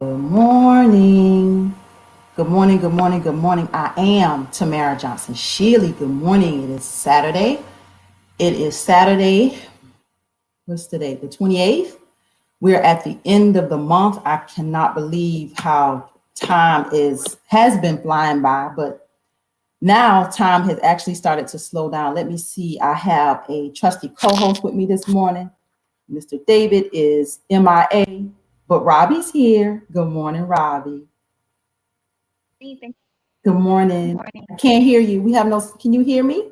Good morning. Good morning. Good morning. Good morning. I am Tamara Johnson Shealey. Good morning. It is Saturday. It is Saturday. What's today? The 28th. We're at the end of the month. I cannot believe how time has been flying by, but now time has actually started to slow down. Let me see. I have a trusty co-host with me this morning. Mr. David is MIA, but Robbie's here. Good morning, Robbie. Thank Good Good morning. morning. I can't hear you. Can you hear me?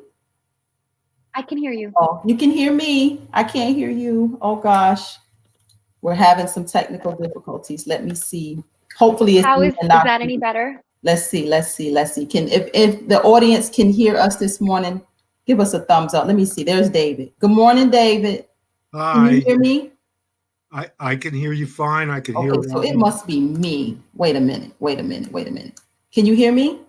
I can hear you. Oh, you can hear me. I can't hear you. Oh gosh. We're having some technical difficulties. Let me see. Hopefully it's How me is and is not that you. any better? Let's see. Can if the audience can hear us this morning, give us a thumbs up. Let me see. There's David. Good morning, David. Can you Hi, hear me? I can hear you fine. I can hear Okay, so it Robbie. must be me. Wait a minute. Can you hear me?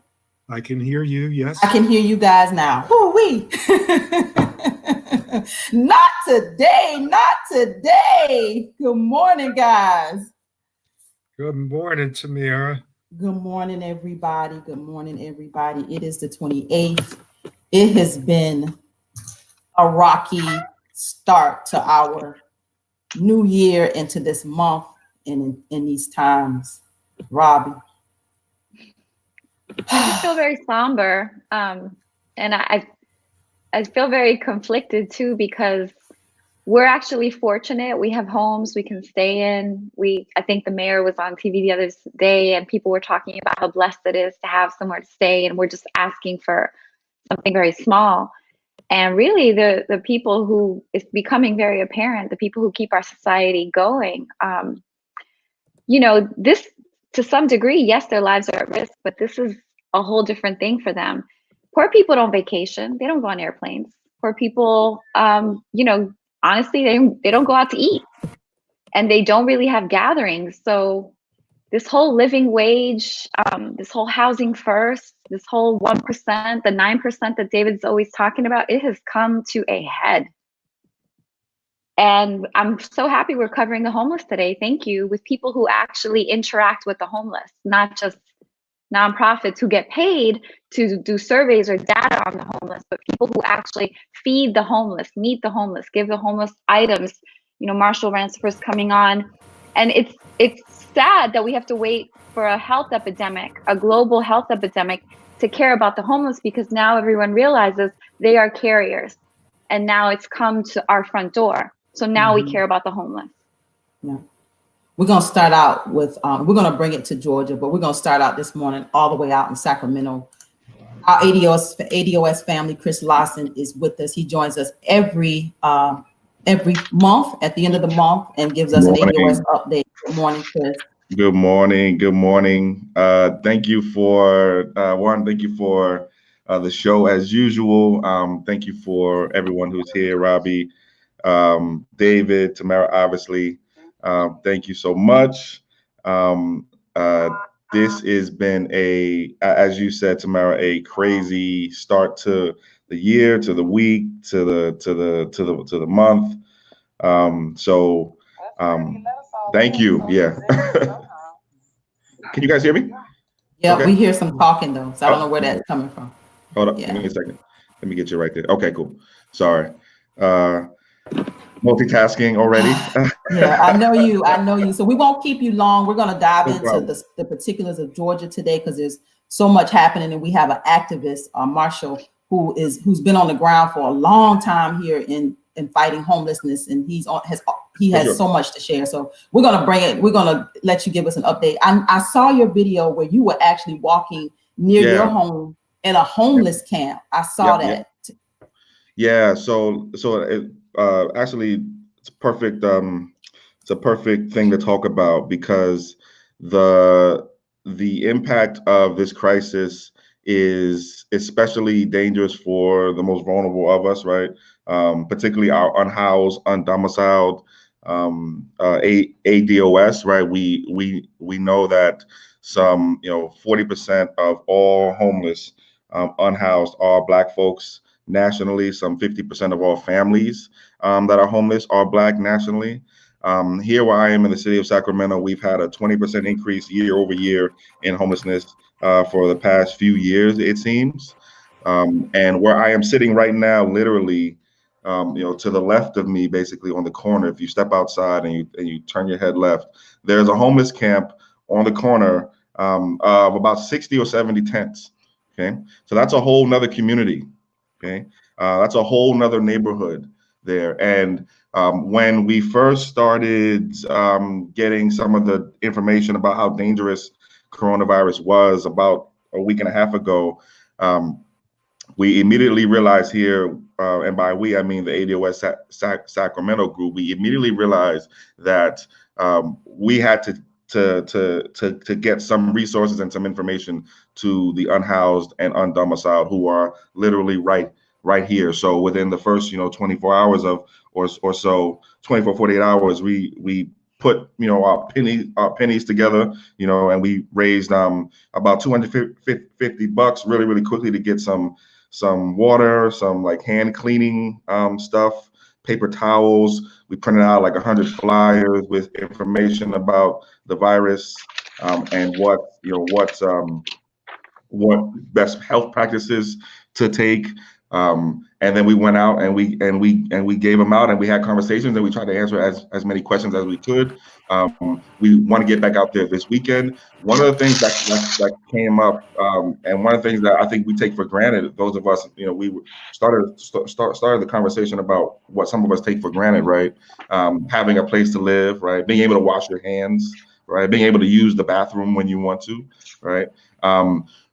I can hear you. I Yes. can hear you guys now. Whoo-wee. Not today, not today. Good morning, guys. Good morning, Tamara. Good morning, everybody. Good morning, everybody. It is the 28th. It has been a rocky start to our new year into this month and in these times. Robbie. I just feel very somber. And I feel very conflicted too because we're actually fortunate. We have homes we can stay in. I think the mayor was on TV the other day and people were talking about how blessed it is to have somewhere to stay, and we're just asking for something very small. And really the people who it's becoming very apparent, the people who keep our society going, this to some degree, yes, their lives are at risk, but this is a whole different thing for them. Poor people don't vacation, they don't go on airplanes. Poor people, honestly, they don't go out to eat, and they don't really have gatherings. So this whole living wage, this whole housing first, this whole 1%, the 9% that David's always talking about, it has come to a head. And I'm so happy we're covering the homeless today. Thank you. With people who actually interact with the homeless, not just nonprofits who get paid to do surveys or data on the homeless, but people who actually feed the homeless, meet the homeless, give the homeless items. Marshall Ransford's coming on. And it's sad that we have to wait for a health epidemic, a global health epidemic, to care about the homeless, because now everyone realizes they are carriers. And now it's come to our front door. So now we care about the homeless. Yeah. We're going to start out with, we're going to bring it to Georgia, but we're going to start out this morning all the way out in Sacramento. Our ADOS family, Chris Lawson, is with us. He joins us every month at the end of the month and gives us an ADOS update. Good morning, Chris. Good morning. Good morning. Thank you for Warren. Thank you for the show as usual. Thank you for everyone who's here, Robbie, David, Tamara, obviously. Thank you so much. Um, uh, this has been as you said, Tamara, a crazy start to the year, to the week, to the month. So thank you. Yeah. Can you guys hear me? Yeah, Okay. we hear some talking though, so I don't know Oh, where that's coming from. hold up. Give Yeah. me a second. Let me get you right there. Okay, cool. Sorry. Uh, Multitasking already. Yeah, I know you. I know you. So we won't keep you long. We're going to dive No into problem. the particulars of Georgia today because there's so much happening, and we have an activist, Marshall, who's been on the ground for a long time here in fighting homelessness, and he For has sure. so much to share. So we're going to bring it. We're going to let you give us an update. I saw your video where you were actually walking near your Yeah. home in a homeless camp. I saw Yep. that. Yeah. Actually, it's perfect. It's a perfect thing to talk about because the the impact of this crisis is especially dangerous for the most vulnerable of us, right? Particularly our unhoused, undomiciled, ADOS, right? We know that 40% of all homeless, unhoused are Black folks nationally. Some 50% of all families that are homeless are Black nationally. Here where I am in the city of Sacramento, we've had a 20% increase year over year in homelessness for the past few years, it seems. And where I am sitting right now, literally, to the left of me, basically on the corner, if you step outside and you turn your head left, there's a homeless camp on the corner of about 60 or 70 tents. Okay, so that's a whole nother community. Okay, that's a whole nother neighborhood there. And when we first started getting some of the information about how dangerous coronavirus was about a week and a half ago, we immediately realized here, and by we, I mean the ADOS Sacramento group, we immediately realized that we had to get some resources and some information to the unhoused and undomiciled who are literally right here. So within the first 24 hours of or so 24 48 hours, we put our pennies together, and we raised about $250 really quickly to get some water, some like hand cleaning stuff, paper towels. We printed out like 100 flyers with information about the virus and what best health practices to take. And then we went out and we gave them out, and we had conversations, and we tried to answer as many questions as we could. We want to get back out there this weekend. One of the things that came up, and one of the things that I think we take for granted, those of us, we started the conversation about what some of us take for granted, right? Having a place to live, right? Being able to wash your hands, right? Being able to use the bathroom when you want to, right?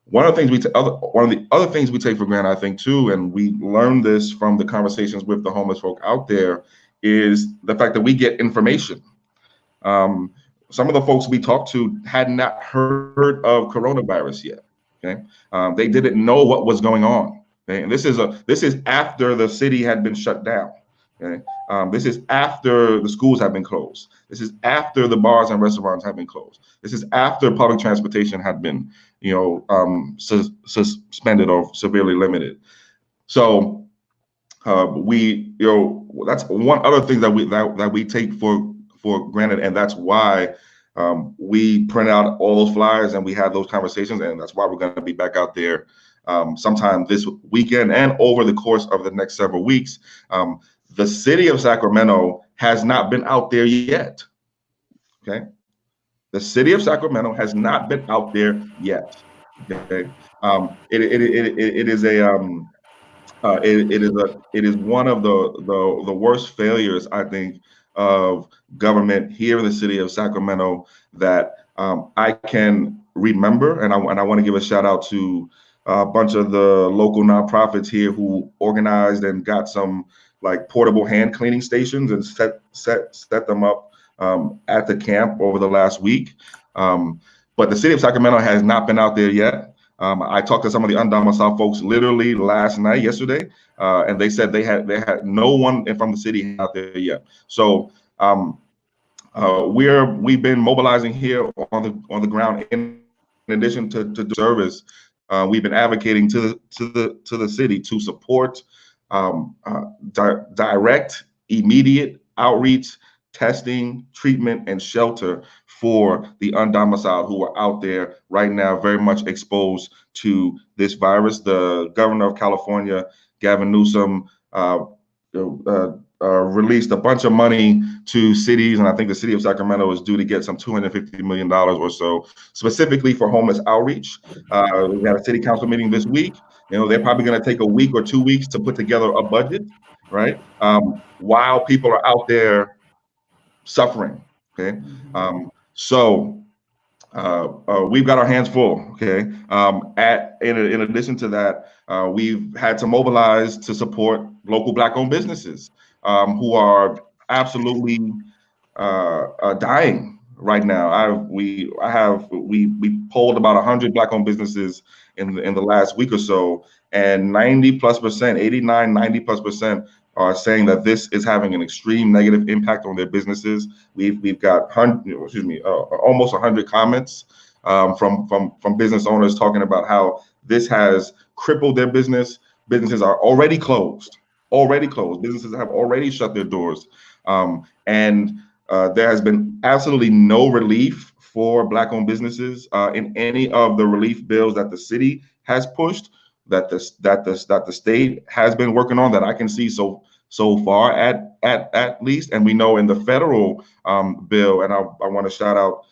One of the other things we take for granted, I think, too, and we learned this from the conversations with the homeless folk out there, is the fact that we get information. Some of the folks we talked to had not heard of coronavirus yet. Okay, they didn't know what was going on. Okay? And this is after the city had been shut down. Okay, this is after the schools have been closed. This is after the bars and restaurants have been closed. This is after public transportation had been suspended or severely limited. So that's one other thing that we take for granted, and that's why we print out all those flyers and we had those conversations, and that's why we're going to be back out there sometime this weekend and over the course of the next several weeks. The city of Sacramento has not been out there yet. Okay. The city of Sacramento has not been out there yet. Okay, it is one of the worst failures, I think, of government here in the city of Sacramento that I can remember, and I want to give a shout out to a bunch of the local nonprofits here who organized and got some like portable hand cleaning stations and set them up at the camp over the last week. But the city of Sacramento has not been out there yet. I talked to some of the undomiciled folks literally yesterday, and they said they had no one from the city out there yet. So we've been mobilizing here on the ground. In addition to do service, we've been advocating to the city to support direct, immediate outreach, testing, treatment, and shelter for the undomiciled who are out there right now very much exposed to this virus. The governor of California, Gavin Newsom, released a bunch of money to cities, and I think the city of Sacramento is due to get some $250 million or so, specifically for homeless outreach. We had a city council meeting this week. They're probably going to take a week or 2 weeks to put together a budget, right? While people are out there suffering. Okay, so we've got our hands full. Okay, in addition to that, we've had to mobilize to support local Black-owned businesses who are absolutely dying right now. We polled about 100 Black-owned businesses in the last week or so, and 90+%, are saying that this is having an extreme negative impact on their businesses. We've got almost 100 comments from business owners talking about how this has crippled their business. Businesses are already closed. Businesses have already shut their doors, and There has been absolutely no relief for Black-owned businesses in any of the relief bills that the city has pushed, that the state has been working on, that I can see so far at least. And we know in the federal bill, and I want to shout out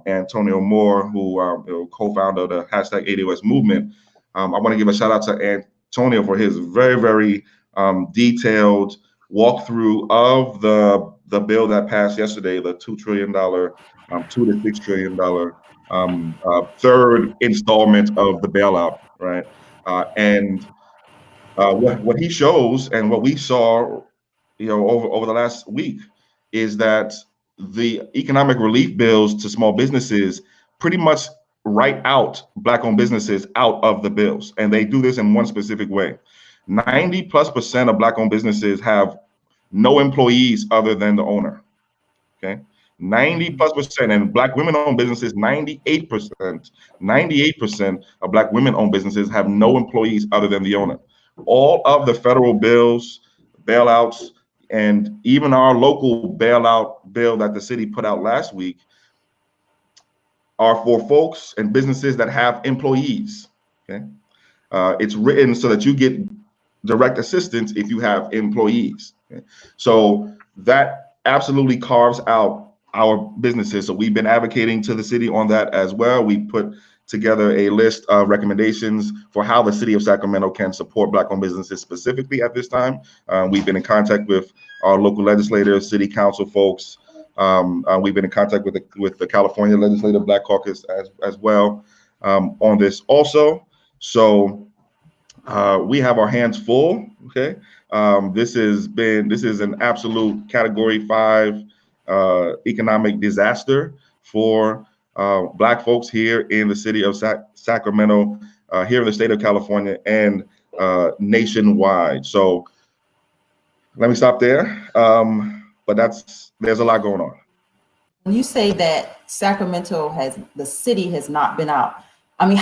Antonio Moore, who co-founder of the hashtag ADOS movement. I want to give a shout out to Antonio for his very, very detailed walkthrough of the bill that passed yesterday, the $2 trillion, $2 to $6 trillion third installment of the bailout, right? What he shows and what we saw, over the last week, is that the economic relief bills to small businesses pretty much write out Black-owned businesses out of the bills, and they do this in one specific way. 90+% of Black-owned businesses have no employees other than the owner. Okay, 90+%, and Black women-owned businesses, 98% of Black women-owned businesses have no employees other than the owner. All of the federal bills, bailouts, and even our local bailout bill that the city put out last week are for folks and businesses that have employees. Okay, it's written so that you get direct assistance if you have employees. Okay? So that absolutely carves out our businesses. So we've been advocating to the city on that as well. We put together a list of recommendations for how the city of Sacramento can support Black-owned businesses specifically at this time. We've been in contact with our local legislators, city council folks. We've been in contact with the California Legislative Black Caucus as well on this also. So we have our hands full. Okay, this is an absolute Category 5 economic disaster for Black folks here in the city of Sacramento, here in the state of California, and nationwide. So let me stop there. But there's a lot going on. When you say that the city has not been out, I mean,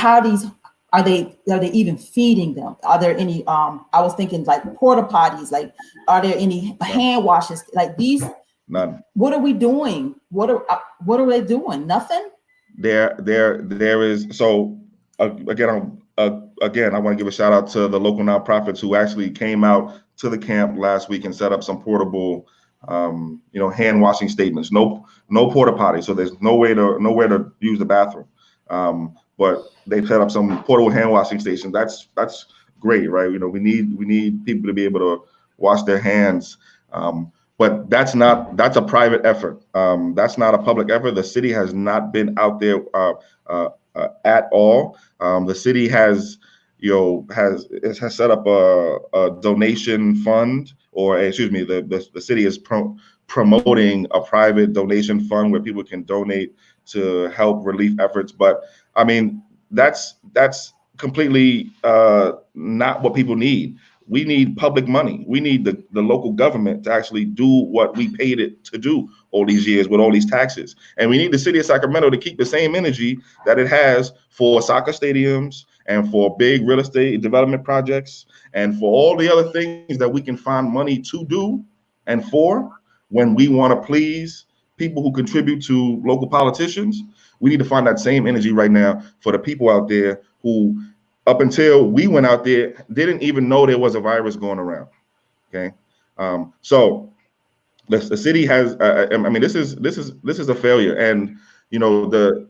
are they even feeding them? Are there any, I was thinking like porta potties, like, are there any hand washes, like these? None. What are we doing? What are they doing? Nothing? There is. So again, I want to give a shout out to the local nonprofits who actually came out to the camp last week and set up some portable, hand washing statements. No porta potty, so there's nowhere to use the bathroom. But they set up some portable hand washing stations. That's great, right? We need people to be able to wash their hands. But that's a private effort. That's not a public effort. The city has not been out there at all. The city has set up a donation fund, or excuse me, the city is promoting a private donation fund where people can donate to help relief efforts. But I mean, that's completely not what people need. We need public money. We need the local government to actually do what we paid it to do all these years with all these taxes. And we need the city of Sacramento to keep the same energy that it has for soccer stadiums and for big real estate development projects and for all the other things that we can find money to do and for when we want to please people who contribute to local politicians. We need to find that same energy right now for the people out there who, up until we went out there, didn't even know there was a virus going around. Okay, so the city has. This is a failure, and the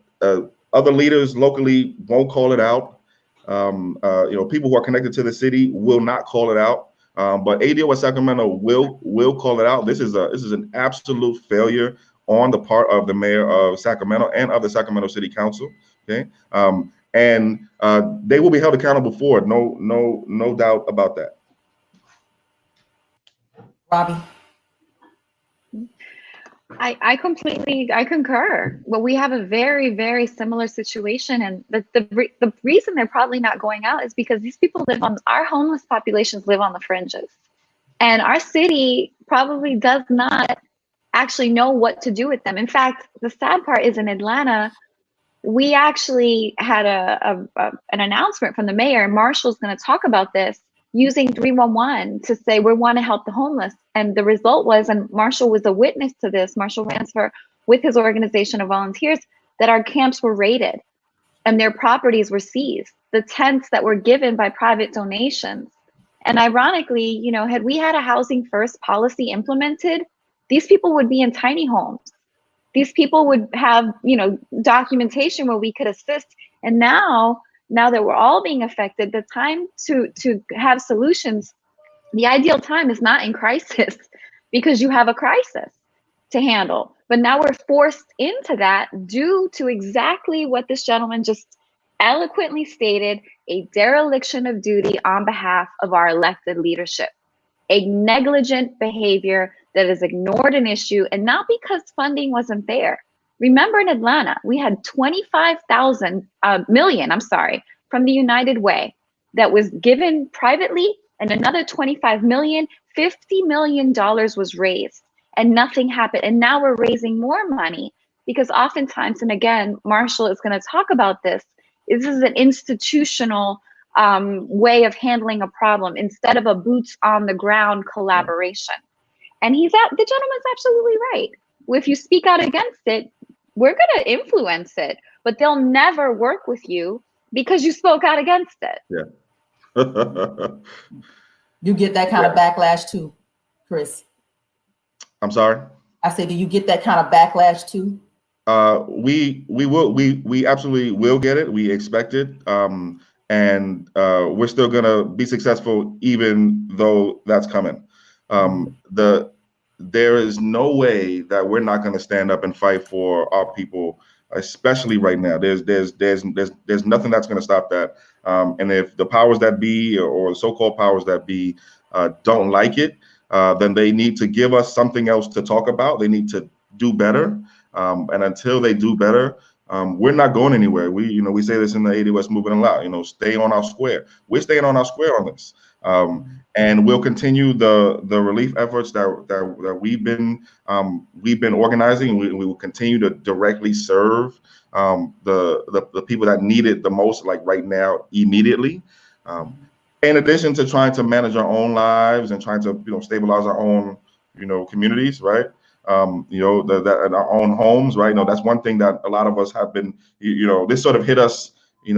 other leaders locally won't call it out. People who are connected to the city will not call it out. But ADOS Sacramento will call it out. This is an absolute failure on the part of the mayor of Sacramento and of the Sacramento City Council. Okay. And they will be held accountable for it. No doubt about that. Robbie. I concur. Well, we have a very, very similar situation, and the reason they're probably not going out is because these people our homeless populations live on the fringes, and our city probably does not actually know what to do with them. In fact, the sad part is in Atlanta, we actually had an announcement from the mayor, and Marshall's going to talk about this. using 311 to say we want to help the homeless. And the result was, and Marshall was a witness to this, Marshall Ransford with his organization of volunteers, that our camps were raided and their properties were seized, the tents that were given by private donations. And ironically, you know, had we had a housing first policy implemented, these people would be in tiny homes. These people would have, you know, documentation where we could assist. And now that we're all being affected, the time to have solutions, the ideal time is not in crisis because you have a crisis to handle. But now we're forced into that due to exactly what this gentleman just eloquently stated, a dereliction of duty on behalf of our elected leadership, a negligent behavior that has ignored an issue, and not because funding wasn't there. Remember in Atlanta, we had 25,000 million, from the United Way that was given privately, and another 25 million, $50 million was raised and nothing happened. And now we're raising more money because oftentimes, and again, Marshall is going to talk about this, this is an institutional way of handling a problem instead of a boots on the ground collaboration. And the gentleman's absolutely right. If you speak out against it, we're going to influence it, but they'll never work with you because you spoke out against it. Yeah. You get that kind of backlash too, Chris? I'm sorry? I said, do you get that kind of backlash too? We absolutely will get it. We expect it. And we're still gonna be successful even though that's coming. There is no way that we're not gonna stand up and fight for our people, especially right now. There's nothing that's gonna stop that. And if the powers that be or so-called powers that be don't like it, then they need to give us something else to talk about. They need to do better. And until they do better, we're not going anywhere. We say this in the ADOS movement a lot, stay on our square. We're staying on our square on this. And we'll continue the relief efforts that we've been organizing. We will continue to directly serve the people that need it the most, like right now, immediately. In addition to trying to manage our own lives and trying to stabilize our own communities, right? That in our own homes, right? That's one thing that a lot of us have been, this sort of hit us, it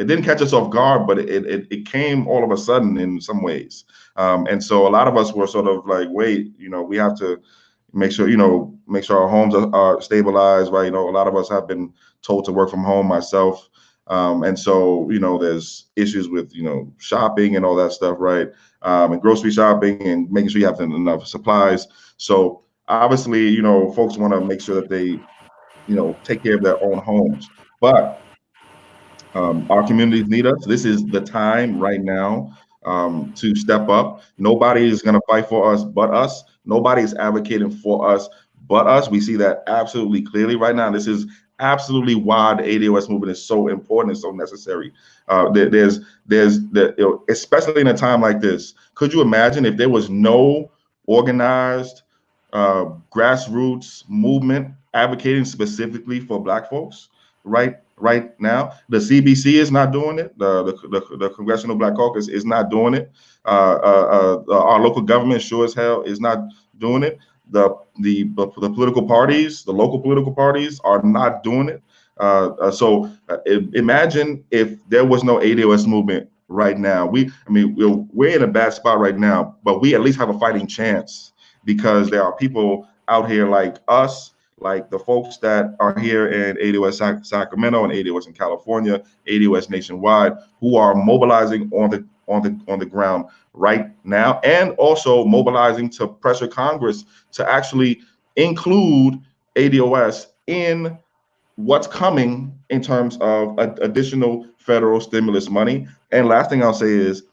didn't catch us off guard, but it came all of a sudden in some ways. And so a lot of us were sort of like, wait, we have to make sure our homes are stabilized, right? A lot of us have been told to work from home, myself. And so, there's issues with, shopping and all that stuff, right? And grocery shopping and making sure you have enough supplies. So obviously, folks want to make sure that they, take care of their own homes. But our communities need us. This is the time right now to step up. Nobody is going to fight for us but us. Nobody is advocating for us but us. We see that absolutely clearly right now. This is absolutely why the ADOS movement is so important and so necessary. Especially in a time like this. Could you imagine if there was no organized grassroots movement advocating specifically for Black folks right now? The CBC is not doing it. The Congressional Black Caucus is not doing it. Our local government sure as hell is not doing it. The political parties, the local political parties are not doing it. So imagine if there was no ADOS movement right now. We're in a bad spot right now, but we at least have a fighting chance because there are people out here like us, like the folks that are here in ADOS Sacramento and ADOS in California, ADOS nationwide, who are mobilizing on the ground right now, and also mobilizing to pressure Congress to actually include ADOS in what's coming in terms of additional federal stimulus money. And last thing I'll say is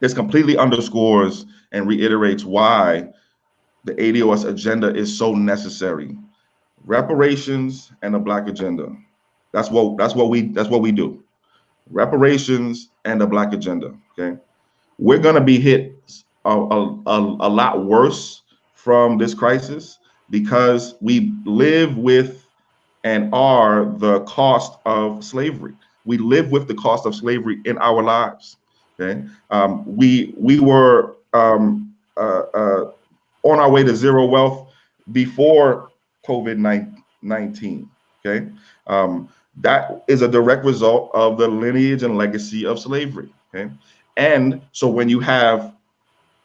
this completely underscores and reiterates why the ADOS agenda is so necessary. Reparations and the Black agenda. That's what we do. Reparations and the Black agenda. Okay, we're gonna be hit a lot worse from this crisis because we live with and are the cost of slavery. We live with the cost of slavery in our lives. Okay, we were on our way to zero wealth before COVID-19. Okay, that is a direct result of the lineage and legacy of slavery. Okay, and so when you have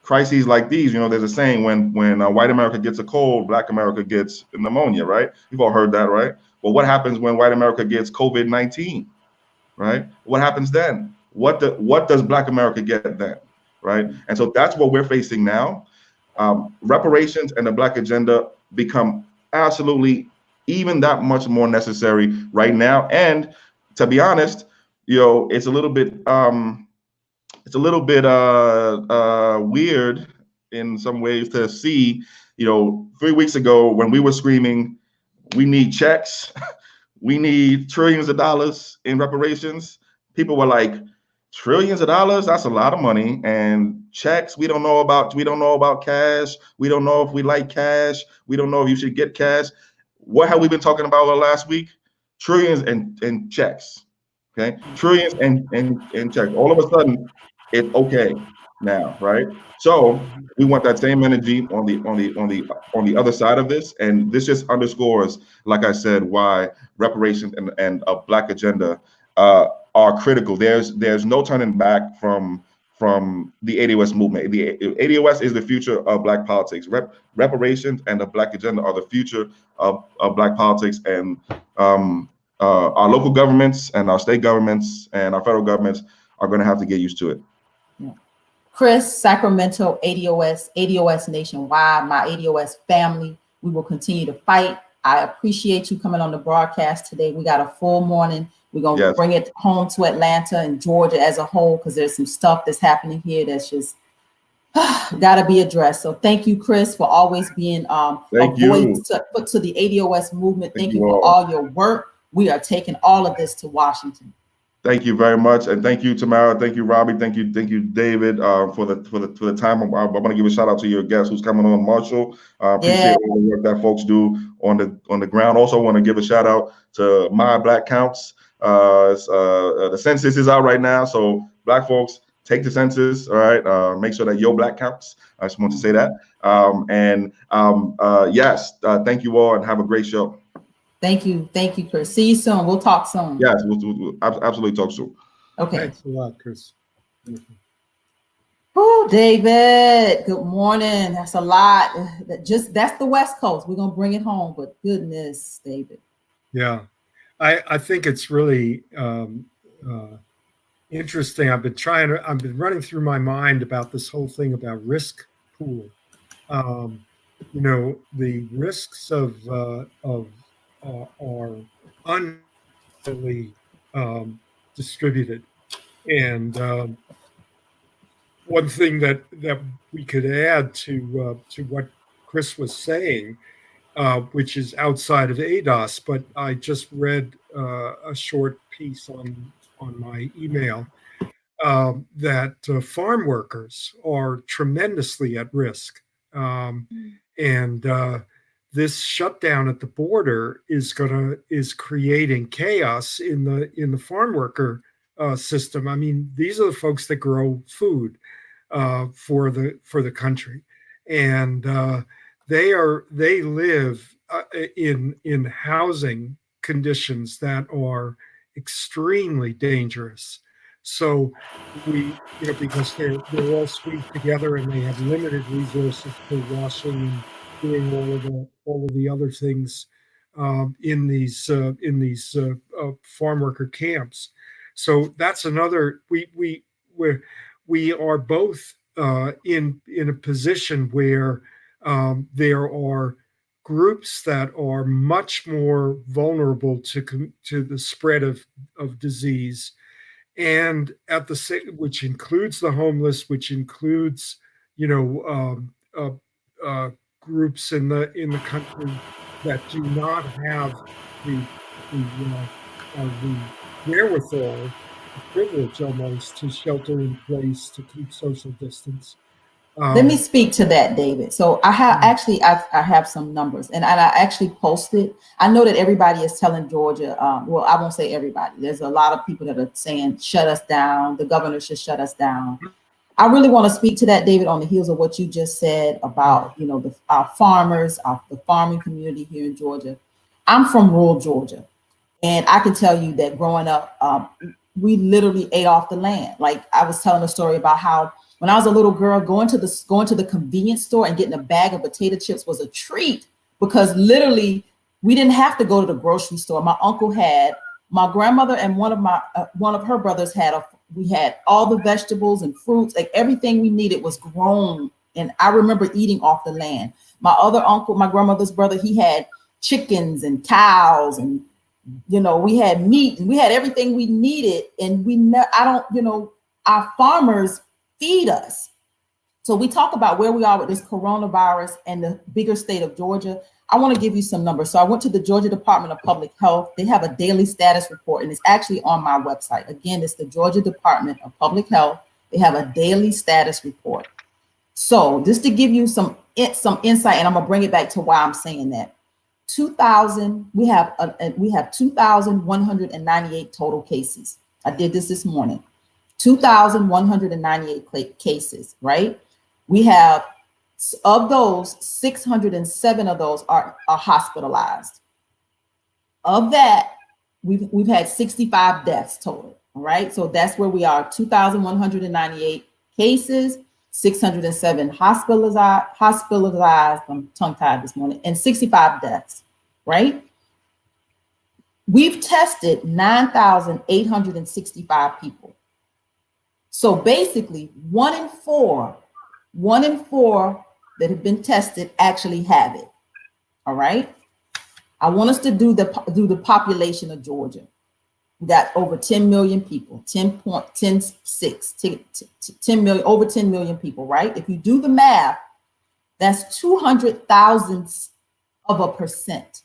crises like these, you know, there's a saying, when white America gets a cold, Black America gets pneumonia, right? You've all heard that, right? Well, what happens when white America gets COVID-19, right? What happens then? What does Black America get then, right? And so that's what we're facing now. Reparations and the Black agenda become absolutely even that much more necessary right now. And to be honest, you know, it's a little bit weird in some ways to see, you know, 3 weeks ago when we were screaming, we need checks, we need trillions of dollars in reparations. People were like, trillions of dollars? That's a lot of money. And checks, we don't know about cash. We don't know if we like cash. We don't know if you should get cash. What have we been talking about the last week? Trillions and checks. Okay, trillions and checks. All of a sudden, it's okay now, right? So we want that same energy on the other side of this, and this just underscores, like I said, why reparations and a Black agenda are critical. There's no turning back from the ADOS movement. The ADOS is the future of Black politics. Reparations and the Black agenda are the future of Black politics, and our local governments and our state governments and our federal governments are going to have to get used to it. Yeah. Chris, Sacramento, ADOS nationwide, my ADOS family, we will continue to fight. I appreciate you coming on the broadcast today. We got a full morning. We're going to bring it home to Atlanta and Georgia as a whole, because there's some stuff that's happening here that's just got to be addressed. So thank you, Chris, for always being a voice to put to the ADOS movement. Thank you for all your work. We are taking all of this to Washington. Thank you very much, and thank you, Tamara. Thank you, Robbie. Thank you, David, for the time. I want to give a shout out to your guest who's coming on, Marshall. Appreciate all the work that folks do on the ground. Also, want to give a shout out to My Black Counts. The census is out right now, so Black folks, take the census. All right, make sure that your Black counts. I just want to say that. Yes, thank you all, and have a great show. Thank you, Chris. See you soon. We'll talk soon. Yes, we'll absolutely talk soon. Okay. Thanks a lot, Chris. Oh, David. Good morning. That's a lot. That's the West Coast. We're gonna bring it home, but goodness, David. Yeah, I think it's really interesting. I've been running through my mind about this whole thing about risk pool. You know, the risks are unevenly distributed, and one thing that we could add to what Chris was saying, which is outside of ADOS, but I just read a short piece on my email that farm workers are tremendously at risk, and this shutdown at the border is creating chaos in the farm worker system. I mean, these are the folks that grow food for the country, and they live in housing conditions that are extremely dangerous. So because they're all squeezed together and they have limited resources for washing and doing all of the other things in these farm worker camps. So that's another. We are both in a position where there are groups that are much more vulnerable to the spread of disease, and at the same, which includes the homeless, which includes groups in the country that do not have the wherewithal, the privilege almost, to shelter in place, to keep social distance. Let me speak to that, David. So I have actually, I have some numbers, and I actually posted. I know that everybody is telling Georgia. Well, I won't say everybody. There's a lot of people that are saying shut us down. The governor should shut us down. I really want to speak to that, David, on the heels of what you just said about, you know, our farmers, the farming community here in Georgia. I'm from rural Georgia, and I can tell you that growing up, we literally ate off the land. Like I was telling a story about how when I was a little girl, going to the convenience store and getting a bag of potato chips was a treat, because literally we didn't have to go to the grocery store. My uncle had, my grandmother and one of her brothers had we had all the vegetables and fruits, like everything we needed was grown. And I remember eating off the land. My other uncle, my grandmother's brother, he had chickens and cows, and you know, we had meat and we had everything we needed. And our farmers feed us. So we talk about where we are with this coronavirus and the bigger state of Georgia. I want to give you some numbers. So I went to the Georgia Department of Public Health. They have a daily status report, and it's actually on my website. Again, it's the Georgia Department of Public Health. They have a daily status report. So just to give you some insight, and I'm gonna bring it back to why I'm saying that. We have 2,198 total cases. I did this morning. 2,198 cases, right? We have, of those, 607 of those are hospitalized. Of that, we've had 65 deaths total, all right? So that's where we are, 2,198 cases, 607 hospitalized, I'm tongue-tied this morning, and 65 deaths, right? We've tested 9,865 people. So basically, one in four that have been tested actually have it. All right. I want us to do the population of Georgia. We got over 10 million people, 10 million, over 10 million people, right? If you do the math, that's 200,000%.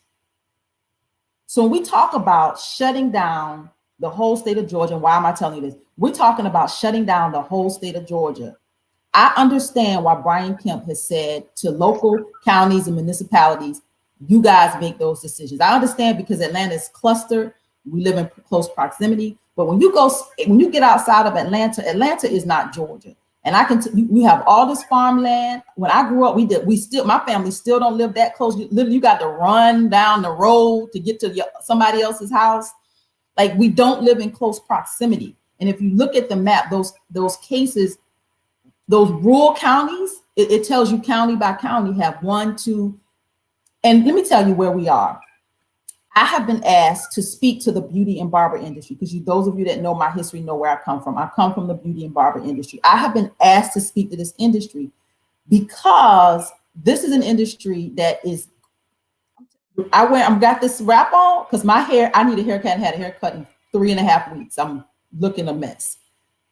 So when we talk about shutting down the whole state of Georgia, and why am I telling you this? We're talking about shutting down the whole state of Georgia. I understand why Brian Kemp has said to local counties and municipalities, you guys make those decisions. I understand, because Atlanta is clustered. We live in close proximity. But when you get outside of Atlanta, Atlanta is not Georgia. And you have all this farmland. When I grew up, my family still don't live that close. You got to run down the road to get to somebody else's house. Like, we don't live in close proximity. And if you look at the map, those cases, those rural counties, it tells you county by county have 1, 2. And let me tell you where we are. I have been asked to speak to the beauty and barber industry, because those of you that know my history know where I come from. I come from the beauty and barber industry. I have been asked to speak to this industry because this is an industry that is, I've got this wrap on because my hair, I need a haircut, and had a haircut in 3.5 weeks. I'm looking a mess.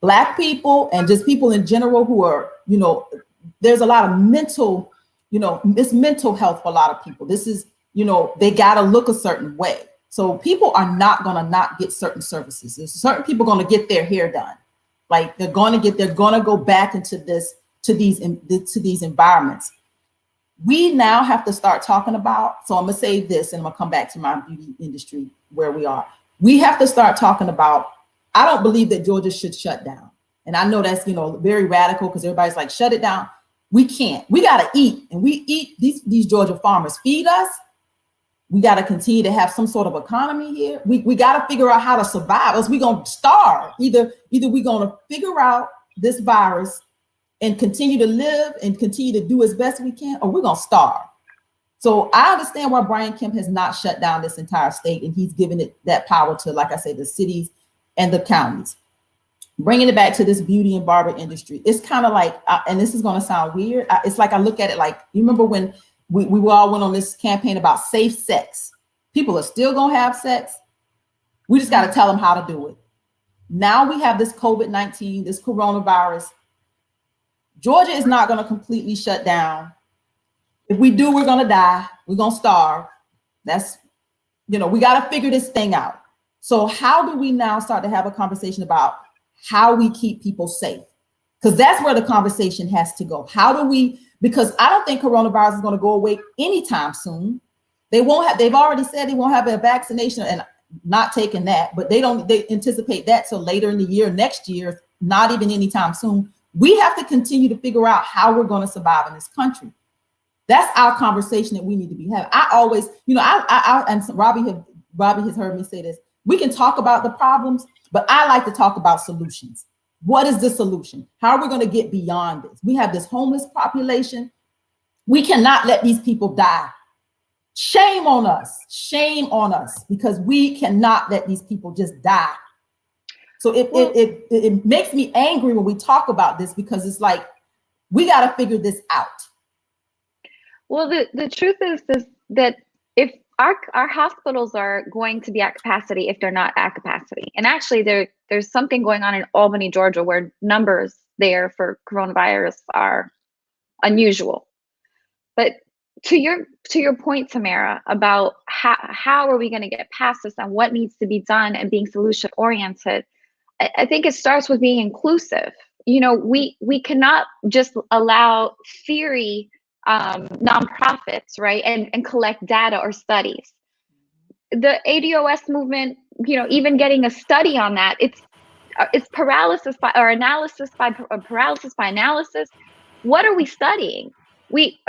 Black people and just people in general who are, there's a lot of mental, it's mental health for a lot of people. This is, they got to look a certain way. So people are not going to not get certain services. There's certain people going to get their hair done. Like they're going to go back into these environments. We now have to start talking about, so I'm going to say this and I'm going to come back to my beauty industry where we are. We have to start talking about, I don't believe that Georgia should shut down. And I know that's, very radical because everybody's like, shut it down. We can't. We got to eat. And we eat, these Georgia farmers feed us. We got to continue to have some sort of economy here. We got to figure out how to survive, else we're going to starve. Either we're going to figure out this virus and continue to live and continue to do as best we can, or we're going to starve. So I understand why Brian Kemp has not shut down this entire state, and he's given it that power to, like I say, the cities and the counties. Bringing it back to this beauty and barber industry, it's kind of like, and this is going to sound weird. It's like I look at it like, you remember when we all went on this campaign about safe sex? People are still going to have sex. We just got to tell them how to do it. Now we have this COVID-19, this coronavirus. Georgia is not going to completely shut down. If we do, we're going to die. We're going to starve. That's, we got to figure this thing out. So how do we now start to have a conversation about how we keep people safe? Because that's where the conversation has to go. How do we, because I don't think coronavirus is going to go away anytime soon. They've already said they won't have a vaccination, and not taking that, but they anticipate that till later in the year, next year, not even anytime soon. We have to continue to figure out how we're going to survive in this country. That's our conversation that we need to be having. I always, and Robbie has heard me say this. We can talk about the problems, but I like to talk about solutions. What is the solution? How are we going to get beyond this? We have this homeless population. We cannot let these people die. Shame on us, because we cannot let these people just die. So it makes me angry when we talk about this, because it's like, we got to figure this out. Well, the truth is that if our hospitals are going to be at capacity, if they're not at capacity, and actually there's something going on in Albany, Georgia, where numbers there for coronavirus are unusual. But to your point, Tamara, about how are we going to get past this and what needs to be done and being solution oriented, I think it starts with being inclusive. We cannot just allow theory nonprofits, right, and collect data or studies. The ADOS movement, even getting a study on that, it's paralysis by analysis by paralysis by analysis. What are we studying? We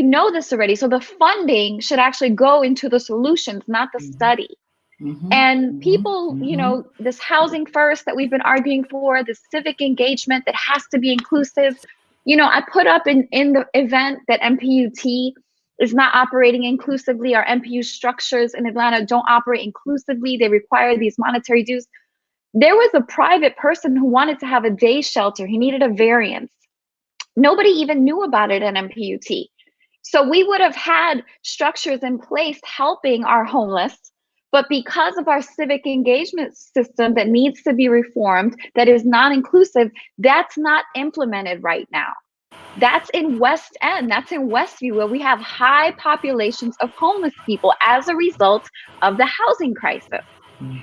know this already. So the funding should actually go into the solutions, not the study. And people, this housing first that we've been arguing for, this civic engagement that has to be inclusive. I put up in the event that MPUT is not operating inclusively. Our MPU structures in Atlanta don't operate inclusively. They require these monetary dues. There was a private person who wanted to have a day shelter. He needed a variance. Nobody even knew about it at MPUT. So we would have had structures in place helping our homeless, but because of our civic engagement system that needs to be reformed, that is not inclusive, that's not implemented right now. That's in West End, that's in Westview, where we have high populations of homeless people as a result of the housing crisis.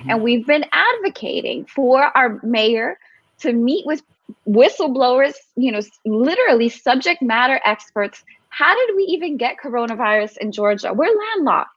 And we've been advocating for our mayor to meet with whistleblowers, literally subject matter experts. How did we even get coronavirus in Georgia? We're landlocked.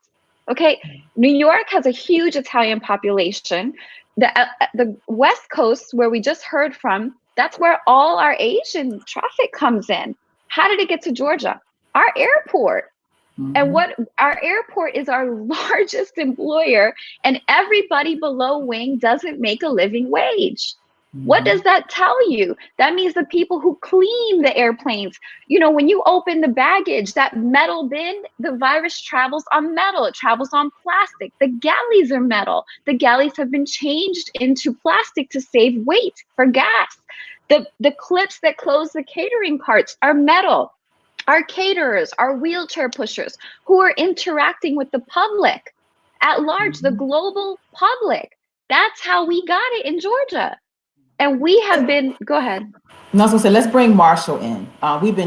Okay, New York has a huge Italian population. The West Coast, where we just heard from, that's where all our Asian traffic comes in. How did it get to Georgia? Our airport. And our airport is our largest employer, and everybody below wing doesn't make a living wage. What does that tell you? That means the people who clean the airplanes, when you open the baggage, that metal bin, the virus travels on metal, it travels on plastic. The galleys are metal. The galleys have been changed into plastic to save weight for gas. The clips that close the catering carts are metal. Our caterers, our wheelchair pushers, who are interacting with the public at large, the global public. That's how we got it in Georgia. And we have been, go ahead. No, I was gonna say, let's bring Marshall in.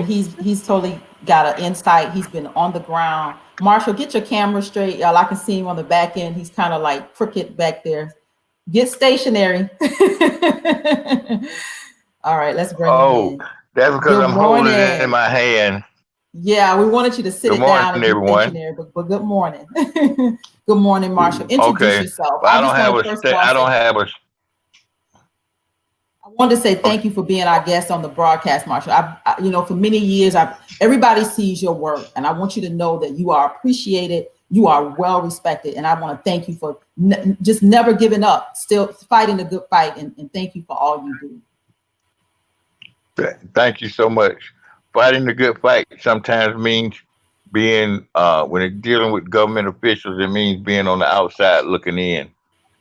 He's totally got an insight. He's been on the ground. Marshall, get your camera straight. Y'all, I can see him on the back end. He's kind of like crooked back there. Get stationary. All right, let's bring him in. That's because I'm holding it in my hand. Yeah, we wanted you to sit down and be stationary, but good morning. Good morning, Marshall. Introduce yourself. I don't have a I wanted to say thank you for being our guest on the broadcast, Marshall. For many years, everybody sees your work, and I want you to know that you are appreciated, you are well respected, and I want to thank you for just never giving up, still fighting the good fight, and thank you for all you do. Thank you so much. Fighting the good fight sometimes means being, when it's dealing with government officials, it means being on the outside looking in.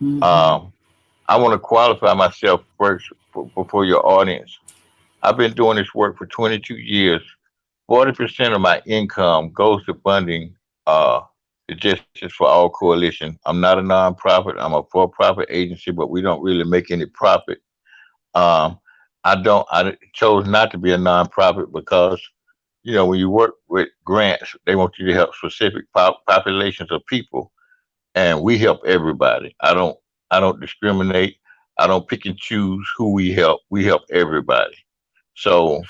I want to qualify myself first before your audience. I've been doing this work for 22 years. 40% of my income goes to funding the Justice for All Coalition. I'm not a nonprofit. I'm a for-profit agency, but we don't really make any profit. I chose not to be a nonprofit because, when you work with grants, they want you to help specific populations of people, and we help everybody. I don't discriminate. I don't pick and choose who we help. We help everybody. So,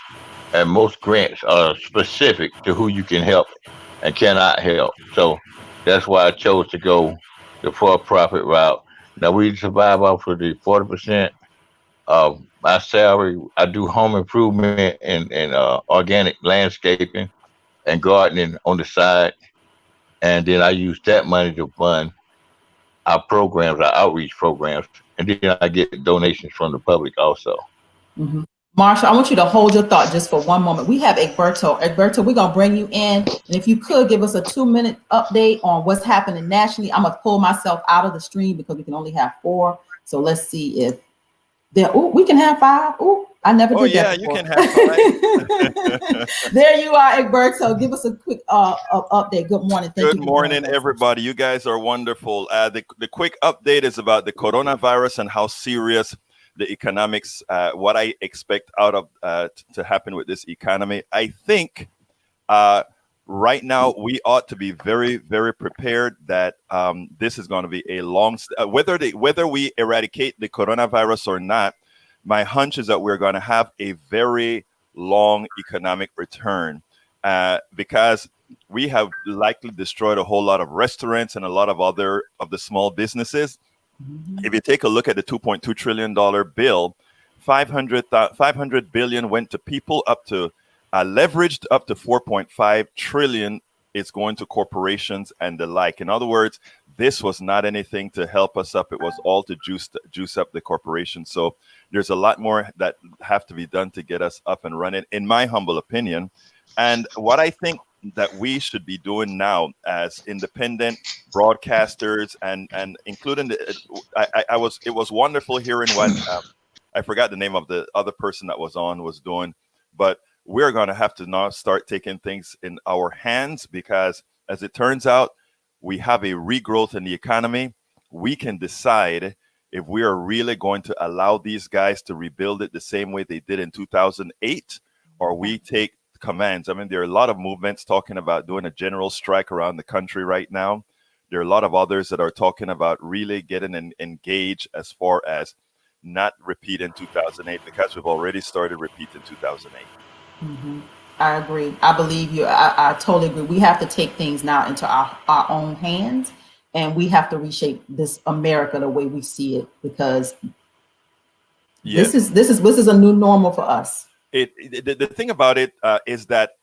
and most grants are specific to who you can help and cannot help. So that's why I chose to go the for-profit route. Now we survive off of the 40% of my salary. I do home improvement and organic landscaping and gardening on the side, and then I use that money to fund our programs, our outreach programs, and then I get donations from the public also. Mm-hmm. Marsha, I want you to hold your thought just for one moment. We have Egberto. Egberto, we're going to bring you in. And if you could give us a 2-minute update on what's happening nationally. I'm going to pull myself out of the stream because we can only have 4. So let's see if there, we can have 5. I never did that before. You can have 5. There you are, Egberto. Give us a quick update. Good morning. Good morning, everybody. You guys are wonderful. The quick update is about the coronavirus and how serious the economics, what I expect out of to happen with this economy. I think right now we ought to be very, very prepared that this is going to be a long, whether we eradicate the coronavirus or not. My hunch is that we're going to have a very long economic return because we have likely destroyed a whole lot of restaurants and a lot of other of the small businesses. If you take a look at the $2.2 trillion bill, 500 billion went to people, up to leveraged up to 4.5 trillion is going to corporations and the like. In other words, this was not anything to help us up. It was all to juice up the corporation. So there's a lot more that have to be done to get us up and running, in my humble opinion. And what I think that we should be doing now as independent broadcasters and including it was wonderful hearing what I forgot the name of the other person that was on was doing, but we're going to have to now start taking things in our hands because as it turns out, we have a regrowth in the economy. We can decide if we are really going to allow these guys to rebuild it the same way they did in 2008, or we take commands. I mean, there are a lot of movements talking about doing a general strike around the country right now. There are a lot of others that are talking about really getting engaged as far as not repeating 2008 because we've already started repeating 2008. Mm-hmm. I agree. I believe you. I totally agree. We have to take things now into our own hands, and we have to reshape this America the way we see it because this is a new normal for us. The thing about it is that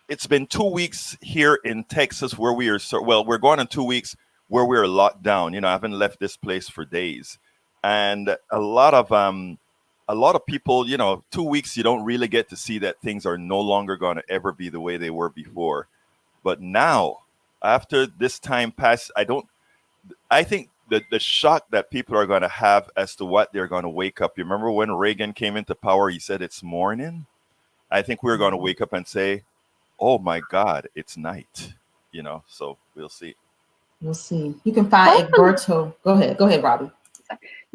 it's been 2 weeks here in Texas where we are. We're going on 2 weeks where we're locked down. You know, I haven't left this place for days, and a lot of people. You know, 2 weeks you don't really get to see that things are no longer going to ever be the way they were before. But now, after this time passed, I think the shock that people are going to have as to what they're going to wake up. You remember when Reagan came into power, he said it's morning. I think we're going to wake up and say, oh my God, it's night. You know, so we'll see. We'll see. You can find Egberto. Go ahead, Robbie.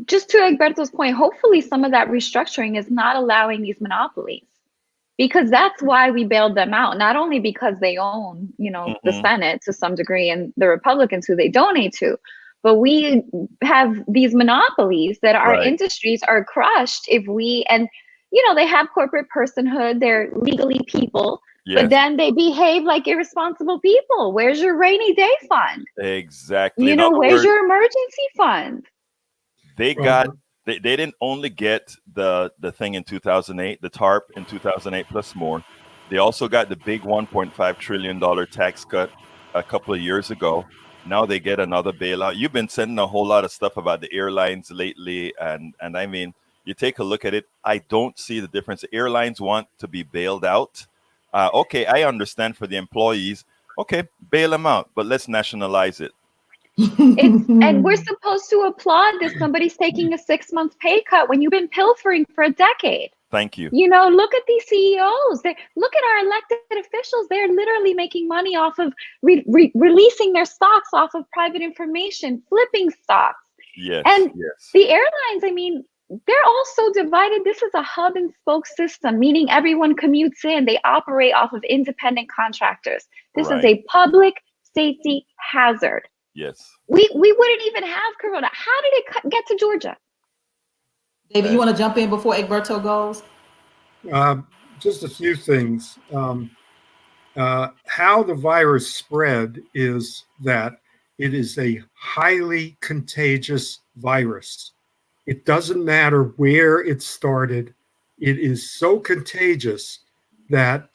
Just to Egberto's point, hopefully some of that restructuring is not allowing these monopolies, because that's why we bailed them out. Not only because they own, the Senate to some degree and the Republicans who they donate to, but we have these monopolies that our industries are crushed if they have corporate personhood, they're legally people, but then they behave like irresponsible people. Where's your rainy day fund? Exactly. Where's your emergency fund? They didn't only get the thing in 2008, the TARP in 2008 plus more. They also got the big $1.5 trillion tax cut a couple of years ago. Now they get another bailout. You've been sending a whole lot of stuff about the airlines lately. And I mean, you take a look at it. I don't see the difference. The airlines want to be bailed out. Okay, I understand for the employees. Okay, bail them out, but let's nationalize it. And we're supposed to applaud this. Somebody's taking a 6-month pay cut when you've been pilfering for a decade. Thank you. Look at these CEOs. Look at our elected officials. They're literally making money off of releasing their stocks off of private information, flipping stocks. Yes. And the airlines, I mean, they're also divided. This is a hub and spoke system, meaning everyone commutes in. They operate off of independent contractors. This is a public safety hazard. Yes. We wouldn't even have Corona. How did it get to Georgia? David, you want to jump in before Egberto goes? Just a few things. How the virus spread is that it is a highly contagious virus. It doesn't matter where it started. It is so contagious that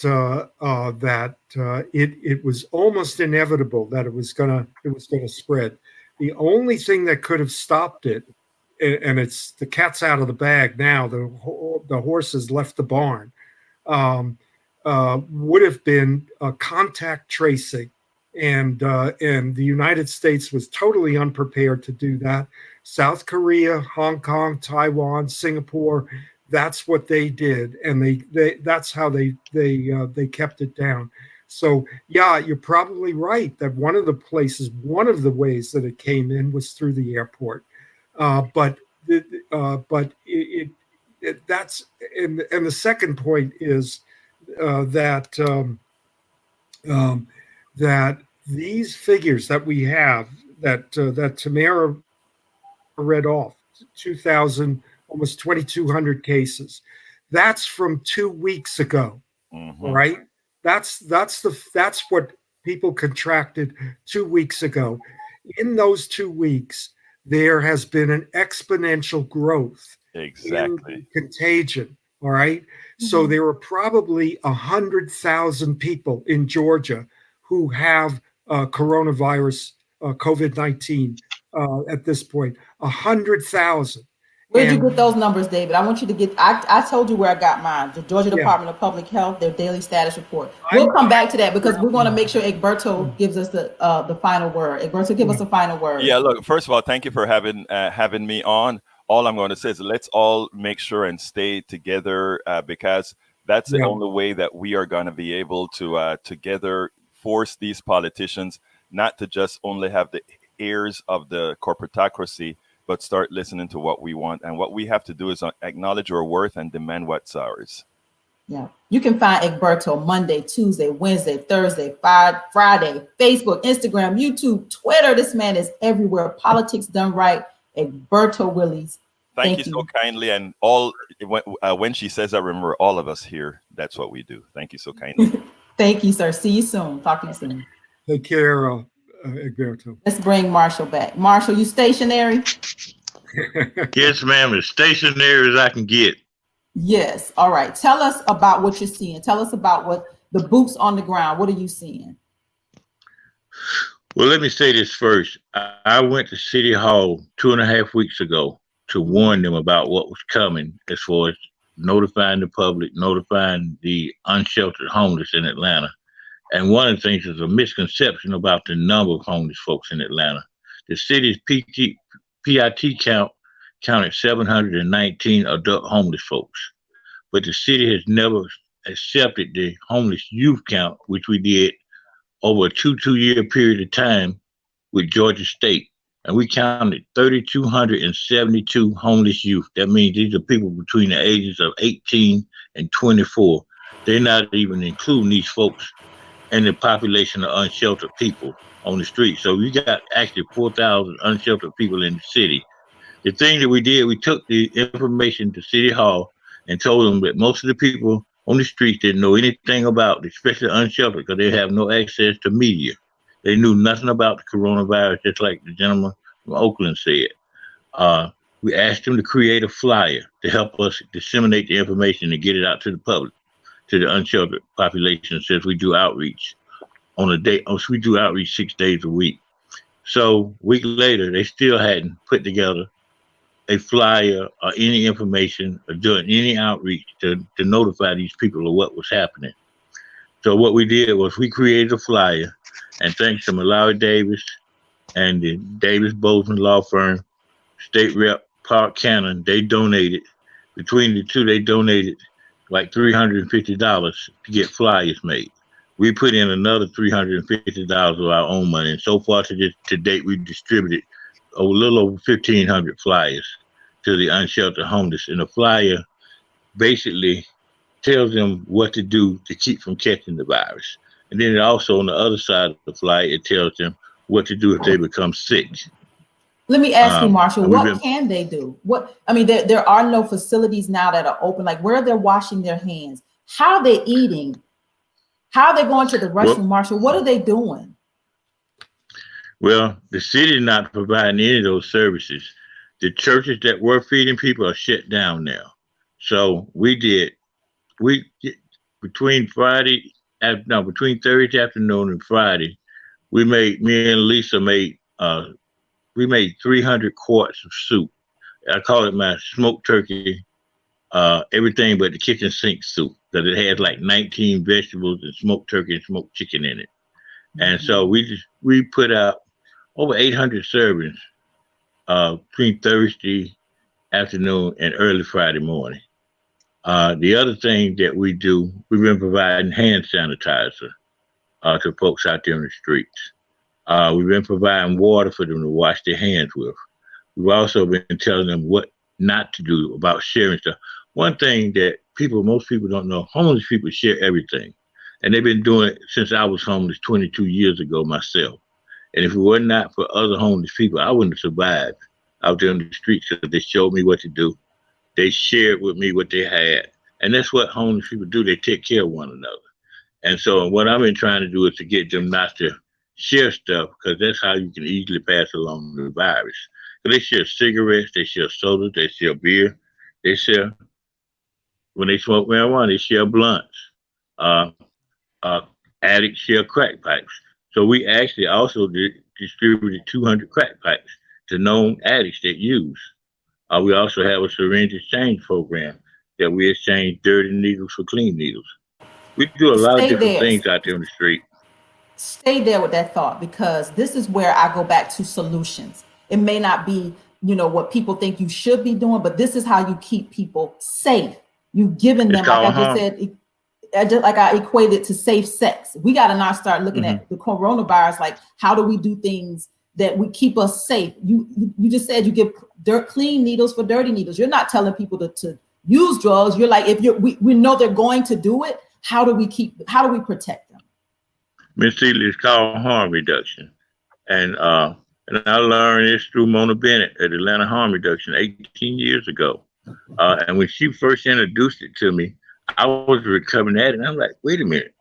it was almost inevitable that it was gonna spread. The only thing that could have stopped it, and it's the cat's out of the bag now. The horse has left the barn. Would have been contact tracing, and the United States was totally unprepared to do that. South Korea, Hong Kong, Taiwan, Singapore, that's what they did, and they that's how they kept it down. So yeah, you're probably right that one of the ways that it came in was through the airport, but that's and the second point is that these figures that we have that Tamara read off, 2,000, almost 2,200 cases, that's from 2 weeks ago. Mm-hmm. Right? That's what people contracted 2 weeks ago. In those 2 weeks, there has been an exponential growth Exactly. in contagion. All right. Mm-hmm. So there are probably 100,000 people in Georgia who have coronavirus, COVID-19 at this point. 100,000. Where'd you get those numbers, David? I want you to get. I told you where I got mine. The Georgia Department of Public Health, their daily status report. We'll come back to that because we're going to make sure Egberto gives us the final word. Egberto, give us the final word. Yeah. Look. First of all, thank you for having me on. All I'm going to say is let's all make sure and stay together because that's the only way that we are going to be able to together force these politicians not to just only have the ears of the corporatocracy, but start listening to what we want. And what we have to do is acknowledge our worth and demand what's ours. Yeah. You can find Egberto Monday, Tuesday, Wednesday, Thursday, Friday, Facebook, Instagram, YouTube, Twitter. This man is everywhere. Politics done right. Egberto Willies. Thank you so kindly. And all when she says, I remember all of us here. That's what we do. Thank you so kindly. Thank you, sir. See you soon. Talk to you soon. Take care, Egberto. Let's bring Marshall back. Marshall, you stationary? Yes, ma'am. As stationary as I can get. Yes. All right. Tell us about what you're seeing. Tell us about what the boots on the ground. What are you seeing? Well, let me say this first. I went to City Hall 2.5 weeks ago to warn them about what was coming as far as notifying the public, notifying the unsheltered homeless in Atlanta. And one of the things is a misconception about the number of homeless folks in Atlanta. The city's PIT count counted 719 adult homeless folks, but the city has never accepted the homeless youth count, which we did over a two-year period of time with Georgia State. And we counted 3,272 homeless youth. That means these are people between the ages of 18 and 24. They're not even including these folks in the population of unsheltered people on the street. So we got actually 4,000 unsheltered people in the city. The thing that we did, we took the information to City Hall and told them that most of the people on the streets didn't know anything about it, especially unsheltered, because they have no access to media. They knew nothing about the coronavirus, just like the gentleman from Oakland said. We asked them to create a flyer to help us disseminate the information and get it out to the public, to the unsheltered population, since we do outreach we do outreach 6 days a week. So a week later, they still hadn't put together a flyer or any information or doing any outreach to notify these people of what was happening. So what we did was we created a flyer, and thanks to Malawi Davis and the Davis Bozeman law firm, State Rep Park Cannon, they donated, between the two, they donated like $350 to get flyers made. We put in another $350 of our own money, and so far to date, we've distributed a little over 1,500 flyers to the unsheltered homeless. And the flyer basically tells them what to do to keep from catching the virus. And then it also, on the other side of the flyer, it tells them what to do if they become sick. Let me ask you, Marshall, and what can they do? There are no facilities now that are open. Like, where they're washing their hands? How are they eating? How are they going to the restroom, Marshall? What are they doing? Well, the city is not providing any of those services. The churches that were feeding people are shut down now. So between Thursday afternoon and Friday, me and Lisa made 300 quarts of soup. I call it my smoked turkey, everything but the kitchen sink soup, because it has like 19 vegetables and smoked turkey and smoked chicken in it. And so we put out over 800 servings between Thursday afternoon and early Friday morning. The other thing that we do, we've been providing hand sanitizer to folks out there in the streets. We've been providing water for them to wash their hands with. We've also been telling them what not to do about sharing stuff. One thing that most people don't know, homeless people share everything. And they've been doing it since I was homeless 22 years ago myself. And if it were not for other homeless people, I wouldn't have survived out there in the streets, because they showed me what to do. They shared with me what they had. And that's what homeless people do. They take care of one another. And so what I've been trying to do is to get them not to share stuff, because that's how you can easily pass along the virus. So they share cigarettes, they share sodas, they share beer, they share, when they smoke marijuana, they share blunts. Addicts share crack pipes. So we actually also distributed 200 crack pipes to known addicts that use. We also have a syringe exchange program that we exchange dirty needles for clean needles. We do a lot of different things out there on the street. Stay there with that thought, because this is where I go back to solutions. It may not be, what people think you should be doing, but this is how you keep people safe. You've given them, like I just said, like I equated to safe sex. We got to now start looking at the coronavirus, like, how do we do things that we keep us safe? You just said you give clean needles for dirty needles. You're not telling people to use drugs. You're like, if we know they're going to do it, how do we protect them? Miss Shealey, it's called harm reduction. And I learned this through Mona Bennett at Atlanta Harm Reduction 18 years ago. And when she first introduced it to me, I was a recovering addict. And I'm like, wait a minute,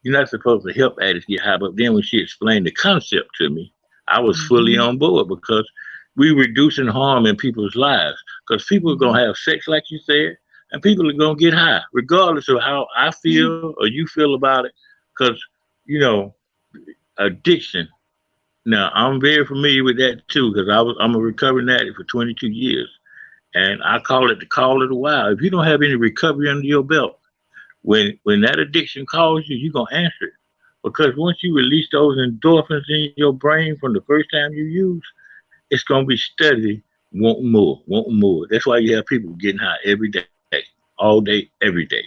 you're not supposed to help addicts get high. But then when she explained the concept to me, I was fully on board, because we're reducing harm in people's lives. Because people are going to have sex, like you said, and people are going to get high, regardless of how I feel or you feel about it. Because, addiction. Now, I'm very familiar with that too, because I'm a recovering addict for 22 years. And I call it the call of the wild. If you don't have any recovery under your belt, when that addiction calls you, you're going to answer it. Because once you release those endorphins in your brain from the first time you use, it's going to be steady, wanting more. That's why you have people getting high every day, all day, every day.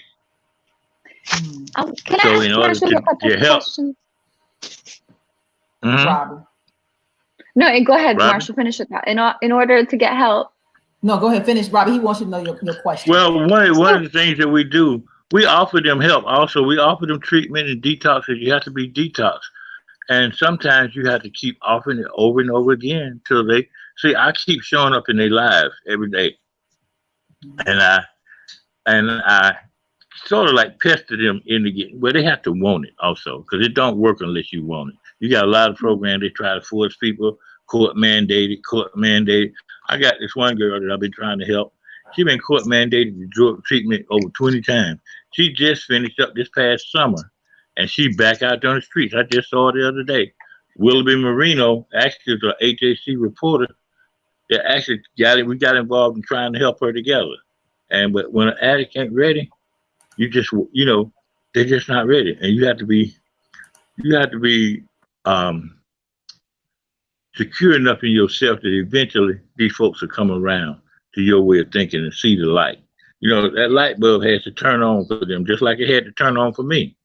Can I ask you a couple of questions? Robbie. No, go ahead, Robbie? Marshall, finish it. In order to get help. No, go ahead, finish, Robbie. He wants you to know your question. Well, one of the things that we do, we offer them help. Also, we offer them treatment and detox, because you have to be detoxed. And sometimes you have to keep offering it over and over again till they see. I keep showing up in their lives every day, and I sort of like pester them into getting. Well, they have to want it also, because it don't work unless you want it. You got a lot of programs they try to force people, court mandated. I got this one girl that I've been trying to help. She's been court mandated to drug treatment over 20 times. She just finished up this past summer, and she back out on the streets. I just saw her the other day. Willoughby Marino, actually the HAC reporter, that actually we got involved in trying to help her together. But when an addict ain't ready, they're just not ready. And you have to be secure enough in yourself that eventually these folks will come around to your way of thinking and see the light. That light bulb has to turn on for them, just like it had to turn on for me.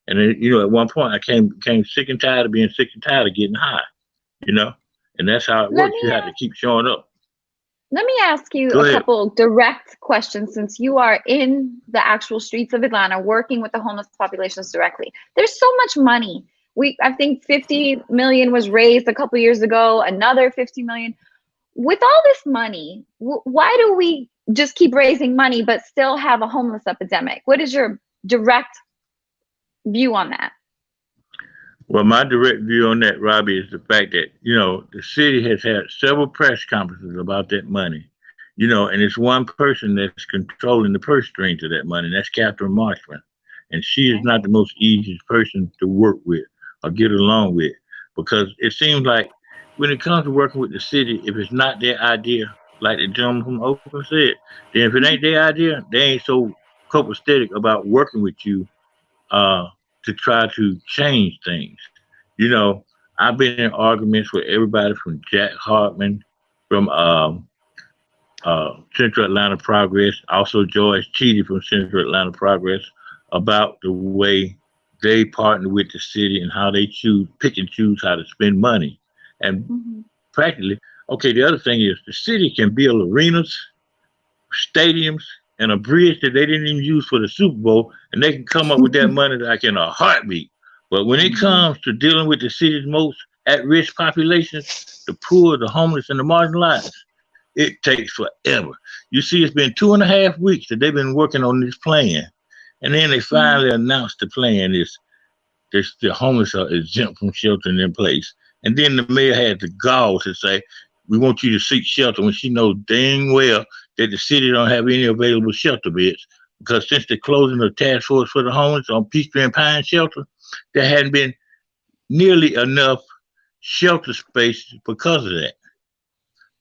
And then, at one point I came sick and tired of being sick and tired of getting high, and that's how it works. You have to keep showing up. Let me ask you a couple direct questions, since you are in the actual streets of Atlanta working with the homeless populations directly. There's so much money. I think 50 million was raised a couple years ago, another 50 million. with all this money, why do we just keep raising money but still have a homeless epidemic? What is your direct view on that? Well, my direct view on that, Robbie, is the fact that, the city has had several press conferences about that money, and it's one person that's controlling the purse strings of that money, and that's Catherine Marshman. And she is not the most easiest person to work with or get along with, because it seems like when it comes to working with the city, if it's not their idea, like the gentleman from Oakland said, then if it ain't their idea, they ain't so copacetic about working with you to try to change things. I've been in arguments with everybody from Jack Hartman, from Central Atlanta Progress, also George Cheedy from Central Atlanta Progress, about the way they partner with the city and how they pick and choose how to spend money. And practically, the other thing is the city can build arenas, stadiums, and a bridge that they didn't even use for the Super Bowl, and they can come up with that money like in a heartbeat. But when it comes to dealing with the city's most at-risk populations, the poor, the homeless, and the marginalized, it takes forever. You see, it's been 2.5 weeks that they've been working on this plan, and then they finally announced the plan is the homeless are exempt from sheltering in place. And then the mayor had the gall to say, we want you to seek shelter, when she knows dang well that the city don't have any available shelter beds, because since the closing of the task force for the homeless on Peachtree and Pine Shelter, there hadn't been nearly enough shelter space because of that.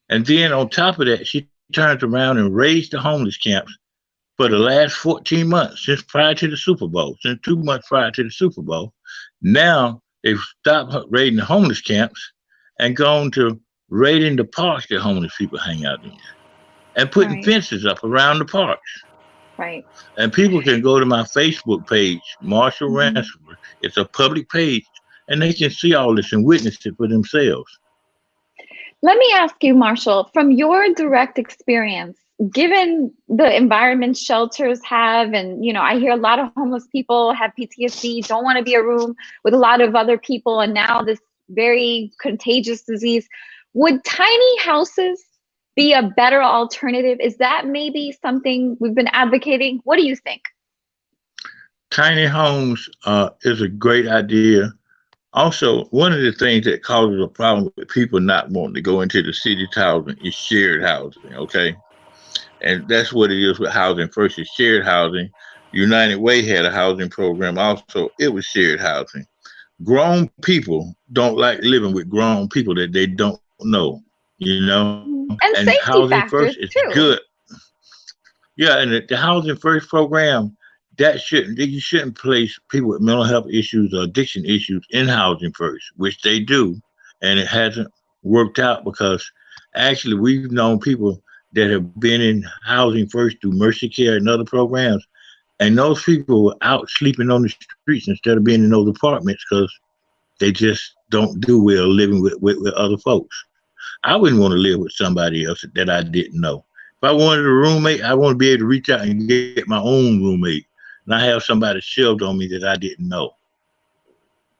And then on top of that, she turned around and raised the homeless camps for the last 14 months, since prior to the Super Bowl, since 2 months prior to the Super Bowl. Now they've stopped raiding the homeless camps and gone to raiding the parks that homeless people hang out in, and putting fences up around the parks. Right. And people can go to my Facebook page, Marshall Ransford. It's a public page, and they can see all this and witness it for themselves. Let me ask you, Marshall, from your direct experience, given the environment shelters have, and I hear a lot of homeless people have PTSD, don't want to be a room with a lot of other people, and now this very contagious disease, would tiny houses be a better alternative? Is that maybe something we've been advocating? What do you think? Tiny homes is a great idea. Also, one of the things that causes a problem with people not wanting to go into the city's housing is shared housing, okay? And that's what it is with Housing First, is shared housing. United Way had a housing program also. It was shared housing. Grown people don't like living with grown people that they don't know, And and safety Housing factors First is too. good. Yeah, and the Housing First program, you shouldn't place people with mental health issues or addiction issues in Housing First, which they do, and it hasn't worked out, because actually we've known people that have been in Housing First through Mercy Care and other programs, and those people were out sleeping on the streets instead of being in those apartments because they just don't do well living with other folks. I wouldn't want to live with somebody else that I didn't know. If I wanted a roommate, I want to be able to reach out and get my own roommate, not have somebody shoved on me that I didn't know.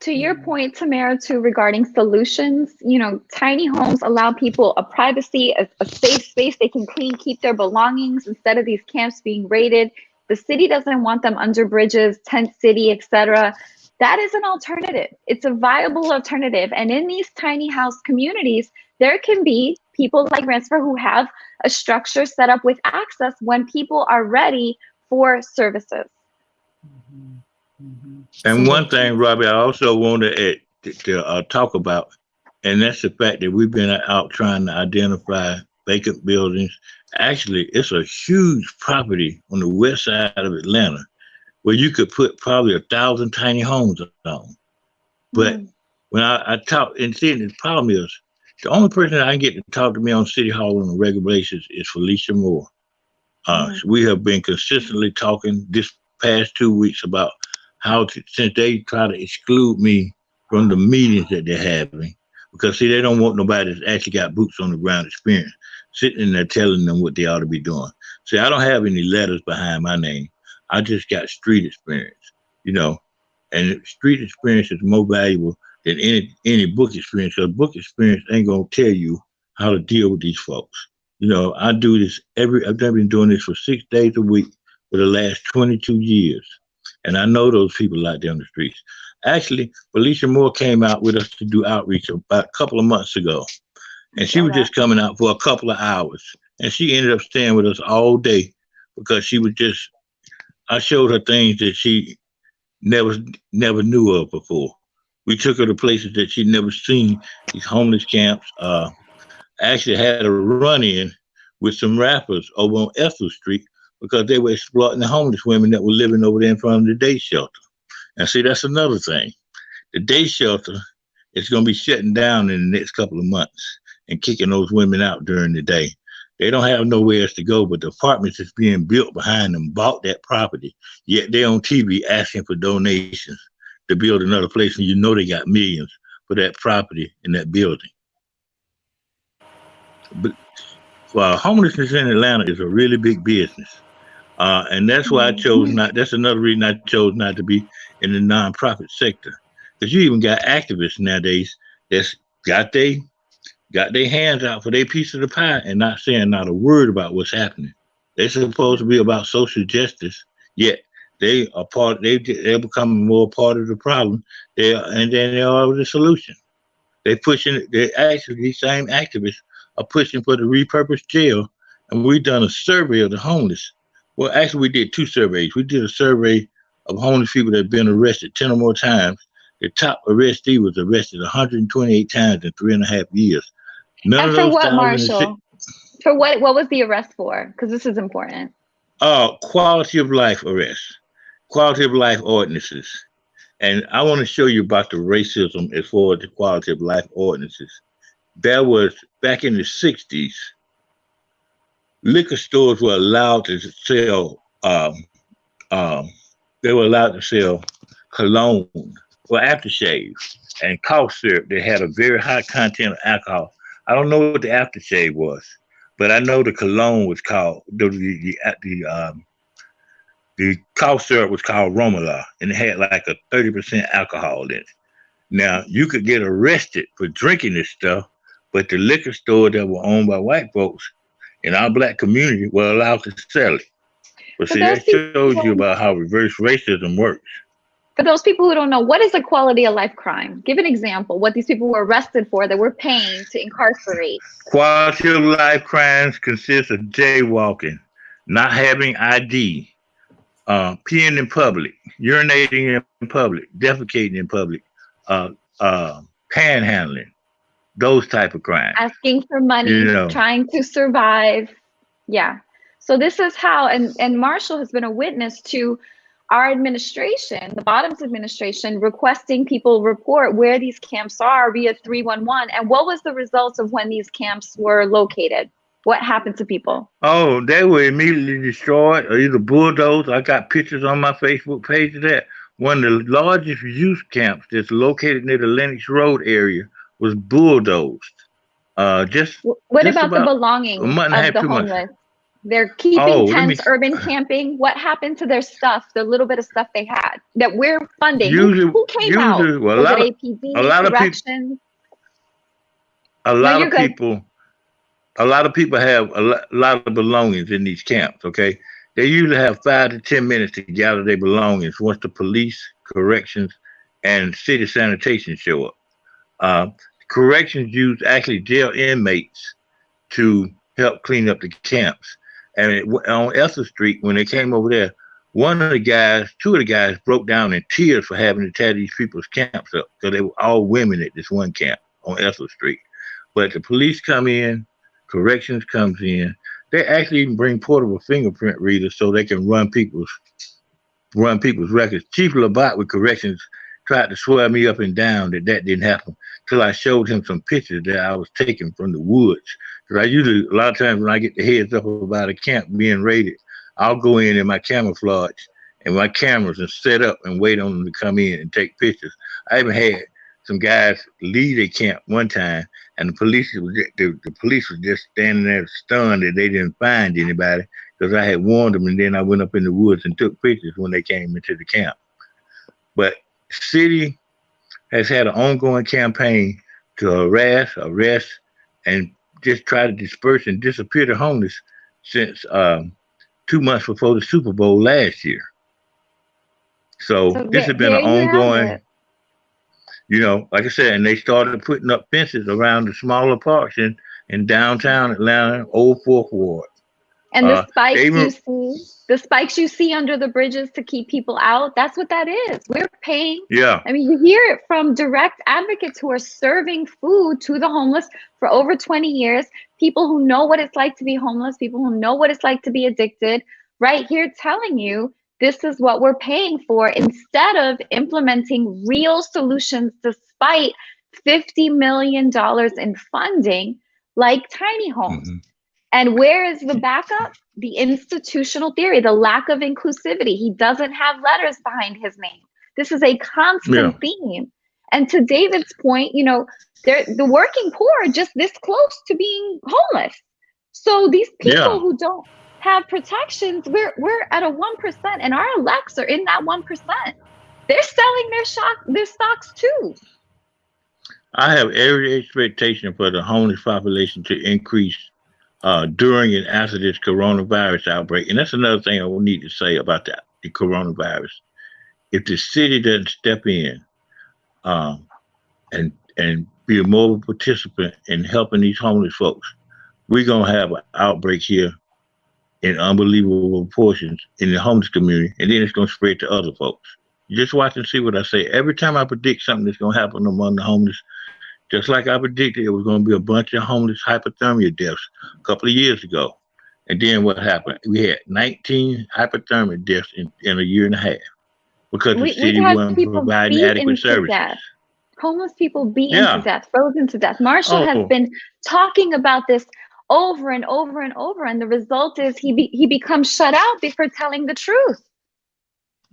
To your point, Tamara, too, regarding solutions, tiny homes allow people a privacy, a safe space they can keep their belongings instead of these camps being raided. The city doesn't want them under bridges, tent city, etc. That is an alternative. It's a viable alternative. And in these tiny house communities, there can be people like Ransford who have a structure set up with access when people are ready for services. And one thing, Robbie, I also wanted to talk about, and that's the fact that we've been out trying to identify vacant buildings. Actually, it's a huge property on the west side of Atlanta where you could put probably 1,000 tiny homes on. But when I talk, and see, the problem is, the only person I can get to talk to me on City Hall on a regular basis is Felicia Moore. So we have been consistently talking this past 2 weeks about how since they try to exclude me from the meetings that they're having, because see, they don't want nobody that's actually got boots on the ground experience sitting in there telling them what they ought to be doing. See, I don't have any letters behind my name. I just got street experience, and street experience is more valuable than any book experience, because book experience ain't gonna tell you how to deal with these folks. You know, I do this I've been doing this for 6 days a week for the last 22 years. And I know those people out there on the streets. Actually, Felicia Moore came out with us to do outreach about a couple of months ago. And she was just coming out for a couple of hours. And she ended up staying with us all day because I showed her things that she never knew of before. We took her to places that she'd never seen, these homeless camps. Actually had a run-in with some rappers over on Ethel Street because they were exploiting the homeless women that were living over there in front of the day shelter. And see, that's another thing. The day shelter is going to be shutting down in the next couple of months and kicking those women out during the day. They don't have nowhere else to go, but the apartments that's being built behind them bought that property. Yet they're on TV asking for donations to build another place, and you know they got millions for that property in that building. But homelessness in Atlanta is a really big business. And that's why I chose not, that's another reason I chose not to be in the nonprofit sector. Because you even got activists nowadays that's got their hands out for their piece of the pie and not saying not a word about what's happening. They're supposed to be about social justice, yet they're becoming more part of the problem and then they are the solution. These same activists are pushing for the repurposed jail, and we've done a survey of the homeless. Well, actually, we did 2 surveys. We did a survey of homeless people that have been arrested 10 or more times. The top arrestee was arrested 128 times in 3.5 years. None and of for those what, Marshall? For what was the arrest for? Because this is important. Quality of life arrests, quality of life ordinances. And I want to show you about the racism as far as the quality of life ordinances. There was, back in the 60s, liquor stores were allowed to sell, cologne or aftershave and cough syrup that had a very high content of alcohol. I don't know what the aftershave was, but I know the cologne was called, the cough syrup was called Romola, and it had like a 30% alcohol in it. Now, you could get arrested for drinking this stuff, but the liquor stores that were owned by white folks in our Black community were allowed to sell it. But see, that shows you about how reverse racism works. For those people who don't know, what is a quality of life crime? Give an example, what these people were arrested for that we're paying to incarcerate. Quality of life crimes consist of jaywalking, not having ID, peeing in public, urinating in public, defecating in public, panhandling, those type of crimes. Asking for money, trying to survive. Yeah. So this is how, and Marshall has been a witness to our administration, the Bottoms administration, requesting people report where these camps are via 311. And what was the results of when these camps were located? What happened to people? Oh, they were immediately destroyed or either bulldozed. I got pictures on my Facebook page of that. One of the largest youth camps that's located near the Lenox Road area was bulldozed. What about the belongings of the homeless? They're keeping tents, urban camping. What happened to their stuff, the little bit of stuff they had that we're funding? Who came out? Well, was it APD, corrections? A lot of people have a lot of belongings in these camps, okay? They usually have 5 to 10 minutes to gather their belongings once the police, corrections, and city sanitation show up. Corrections use actually jail inmates to help clean up the camps. And on Ethel Street, when they came over there, two of the guys broke down in tears for having to tear these people's camps up because they were all women at this one camp on Ethel Street. But the police come in, corrections comes in. They actually even bring portable fingerprint readers so they can run people's records. Chief Labat with corrections tried to swear me up and down that didn't happen till I showed him some pictures that I was taking from the woods. Because I usually, a lot of times when I get the heads up about a camp being raided, I'll go in my camouflage and my cameras and set up and wait on them to come in and take pictures. I even had some guys leave a camp one time, and the police was just standing there stunned that they didn't find anybody because I had warned them, and then I went up in the woods and took pictures when they came into the camp. But city has had an ongoing campaign to harass, arrest, and just tried to disperse and disappear the homeless since 2 months before the Super Bowl last year. So So this has been there an you have ongoing, it. like I said, and they started putting up fences around the smaller parks in downtown Atlanta, Old Fourth Ward. And the They spikes even, the spikes you see under the bridges to keep people out, that's what that is. We're paying. yeah, I mean, you hear it from direct advocates who are serving food to the homeless for over 20 years, people who know what it's like to be homeless, people who know what it's like to be addicted, right here telling you this is what we're paying for instead of implementing real solutions despite $50 million in funding like tiny homes. mm-hmm. And where is the backup? The institutional theory, the lack of inclusivity. He doesn't have letters behind his name. This is a constant theme. And to David's point, the working poor are just this close to being homeless. So these people who don't have protections, we're at a 1%, and our elects are in that 1%. They're selling their stocks too. I have every expectation for the homeless population to increase during and after this coronavirus outbreak. And that's another thing I will need to say about the coronavirus. If the city doesn't step in and be a mobile participant in helping these homeless folks, we're going to have an outbreak here in unbelievable proportions in the homeless community, and then it's going to spread to other folks. You just watch and see what I say. Every time I predict something that's going to happen among the homeless, just like I predicted, it was going to be a bunch of homeless hypothermia deaths a couple of years ago. And then what happened? We had 19 hypothermia deaths in a year and a half because the city wasn't providing adequate services. Death. Homeless people beaten to death, frozen to death. Marshall has been talking about this over and over and over, and the result is he becomes shut out before telling the truth.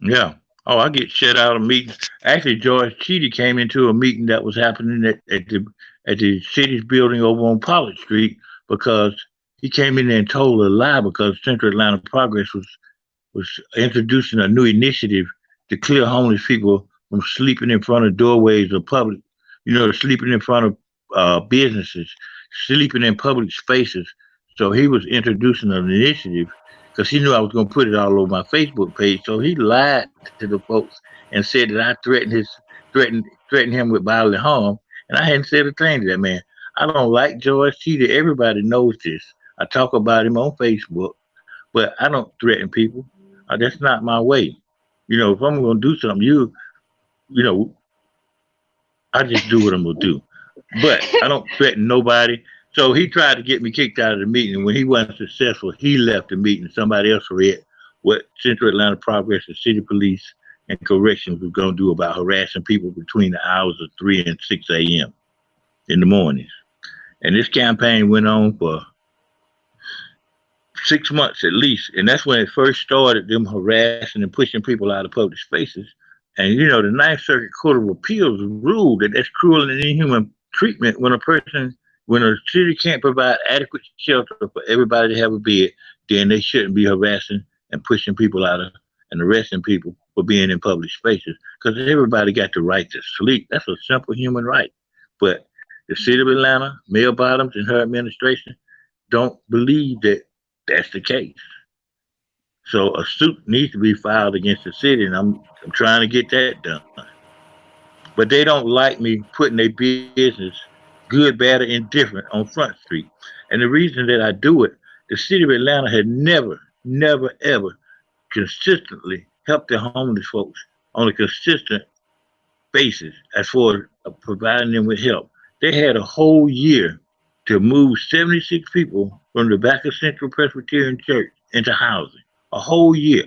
Yeah. Oh, I get shut out of meetings. Actually, George Shealey came into a meeting that was happening at the city's building over on Pollard Street because he came in there and told a lie because Central Atlanta Progress was introducing a new initiative to clear homeless people from sleeping in front of doorways of public, sleeping in front of businesses, sleeping in public spaces. So he was introducing an initiative because he knew I was going to put it all over my Facebook page. So he lied to the folks and said that I threatened him with bodily harm. And I hadn't said a thing to that man. I don't like George Shealey. Everybody knows this. I talk about him on Facebook, but I don't threaten people. That's not my way. If I'm going to do something, I just do what I'm going to do. But I don't threaten nobody. So he tried to get me kicked out of the meeting. And when he wasn't successful, he left the meeting. Somebody else read what Central Atlanta Progress and City Police and Corrections was going to do about harassing people between the hours of 3 and 6 a.m. in the mornings. And this campaign went on for 6 months at least. And that's when it first started, them harassing and pushing people out of public spaces. And, the Ninth Circuit Court of Appeals ruled that that's cruel and inhuman treatment when a city can't provide adequate shelter for everybody to have a bed, then they shouldn't be harassing and pushing people out of and arresting people for being in public spaces because everybody got the right to sleep. That's a simple human right. But the city of Atlanta, Mayor Bottoms and her administration don't believe that that's the case. So a suit needs to be filed against the city, and I'm trying to get that done. But they don't like me putting their business, good, bad, or indifferent, on Front Street. And the reason that I do it, the city of Atlanta had never, ever consistently helped the homeless folks on a consistent basis as far as providing them with help. They had a whole year to move 76 people from the back of Central Presbyterian Church into housing. A whole year.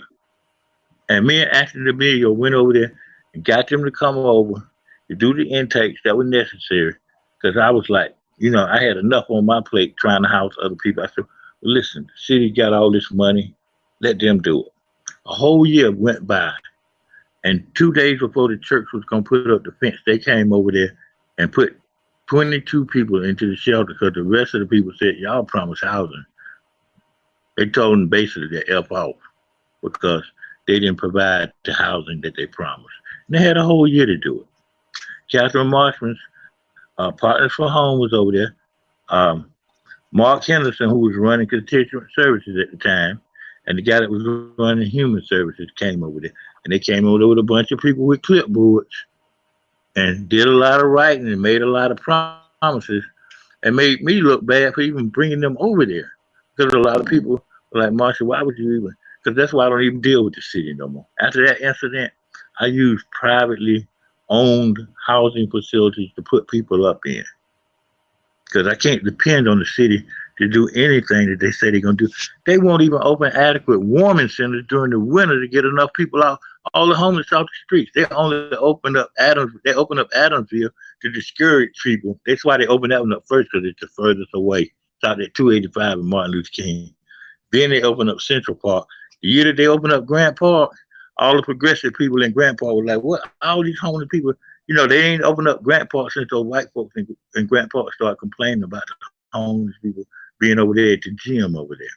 And me and Ashley DeMilio went over there and got them to come over to do the intakes that were necessary. Because I was like, I had enough on my plate trying to house other people. I said, well, listen, the city got all this money. Let them do it. A whole year went by. And 2 days before the church was going to put up the fence, they came over there and put 22 people into the shelter because the rest of the people said, y'all promised housing. They told them basically to F off because they didn't provide the housing that they promised. And they had a whole year to do it. Catherine Marshman's Partners for Home was over there. Mark Henderson, who was running constituent services at the time, and the guy that was running human services came over there. And they came over with a bunch of people with clipboards and did a lot of writing and made a lot of promises and made me look bad for even bringing them over there. Because a lot of people were like, Marshall, why would you even? Because that's why I don't even deal with the city no more. After that incident, I used privately owned housing facilities to put people up in. Because I can't depend on the city to do anything that they say they're going to do. They won't even open adequate warming centers during the winter to get enough people out, all the homeless off the streets. They only open up Adamsville to discourage people. That's why they opened that one up first, because it's the furthest away. It's out at 285 and Martin Luther King. Then they opened up Central Park. The year that they opened up Grant Park, all the progressive people in Grant Park were like, what? All these homeless people, you know, they ain't opened up Grant Park since those white folks in Grant Park started complaining about the homeless people being over there at the gym over there.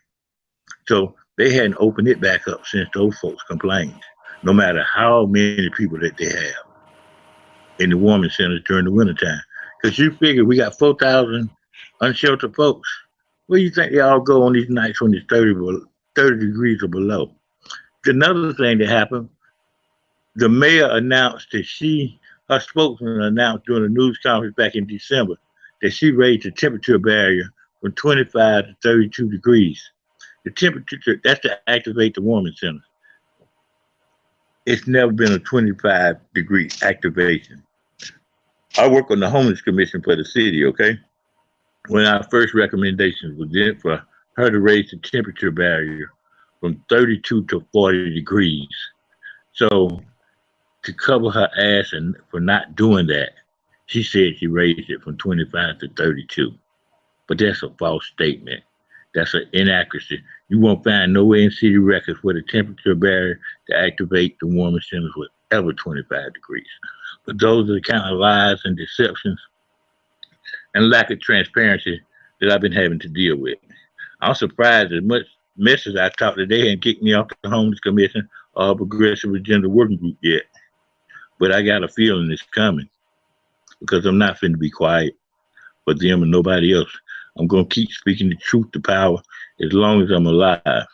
So they hadn't opened it back up since those folks complained, no matter how many people that they have in the warming centers during the wintertime. Because you figure we got 4,000 unsheltered folks. Where do you think they all go on these nights when it's 30 degrees or below? Another thing that happened, the mayor announced that her spokesman announced during a news conference back in December that she raised the temperature barrier from 25 to 32 degrees. The temperature, that's to activate the warming center. It's never been a 25-degree activation. I work on the homeless commission for the city, okay? One of our first recommendations was then for her to raise the temperature barrier from 32 to 40 degrees. So to cover her ass and for not doing that, she said she raised it from 25 to 32. But that's a false statement. That's an inaccuracy. You won't find nowhere in city records where the temperature barrier to activate the warming centers was ever 25 degrees. But those are the kind of lies and deceptions and lack of transparency that I've been having to deal with. I'm surprised as much mess as I talked today and kicked me off the Homeless Commission or Progressive Agenda Working Group yet. But I got a feeling it's coming because I'm not finna be quiet for them and nobody else. I'm going to keep speaking the truth to power as long as I'm alive.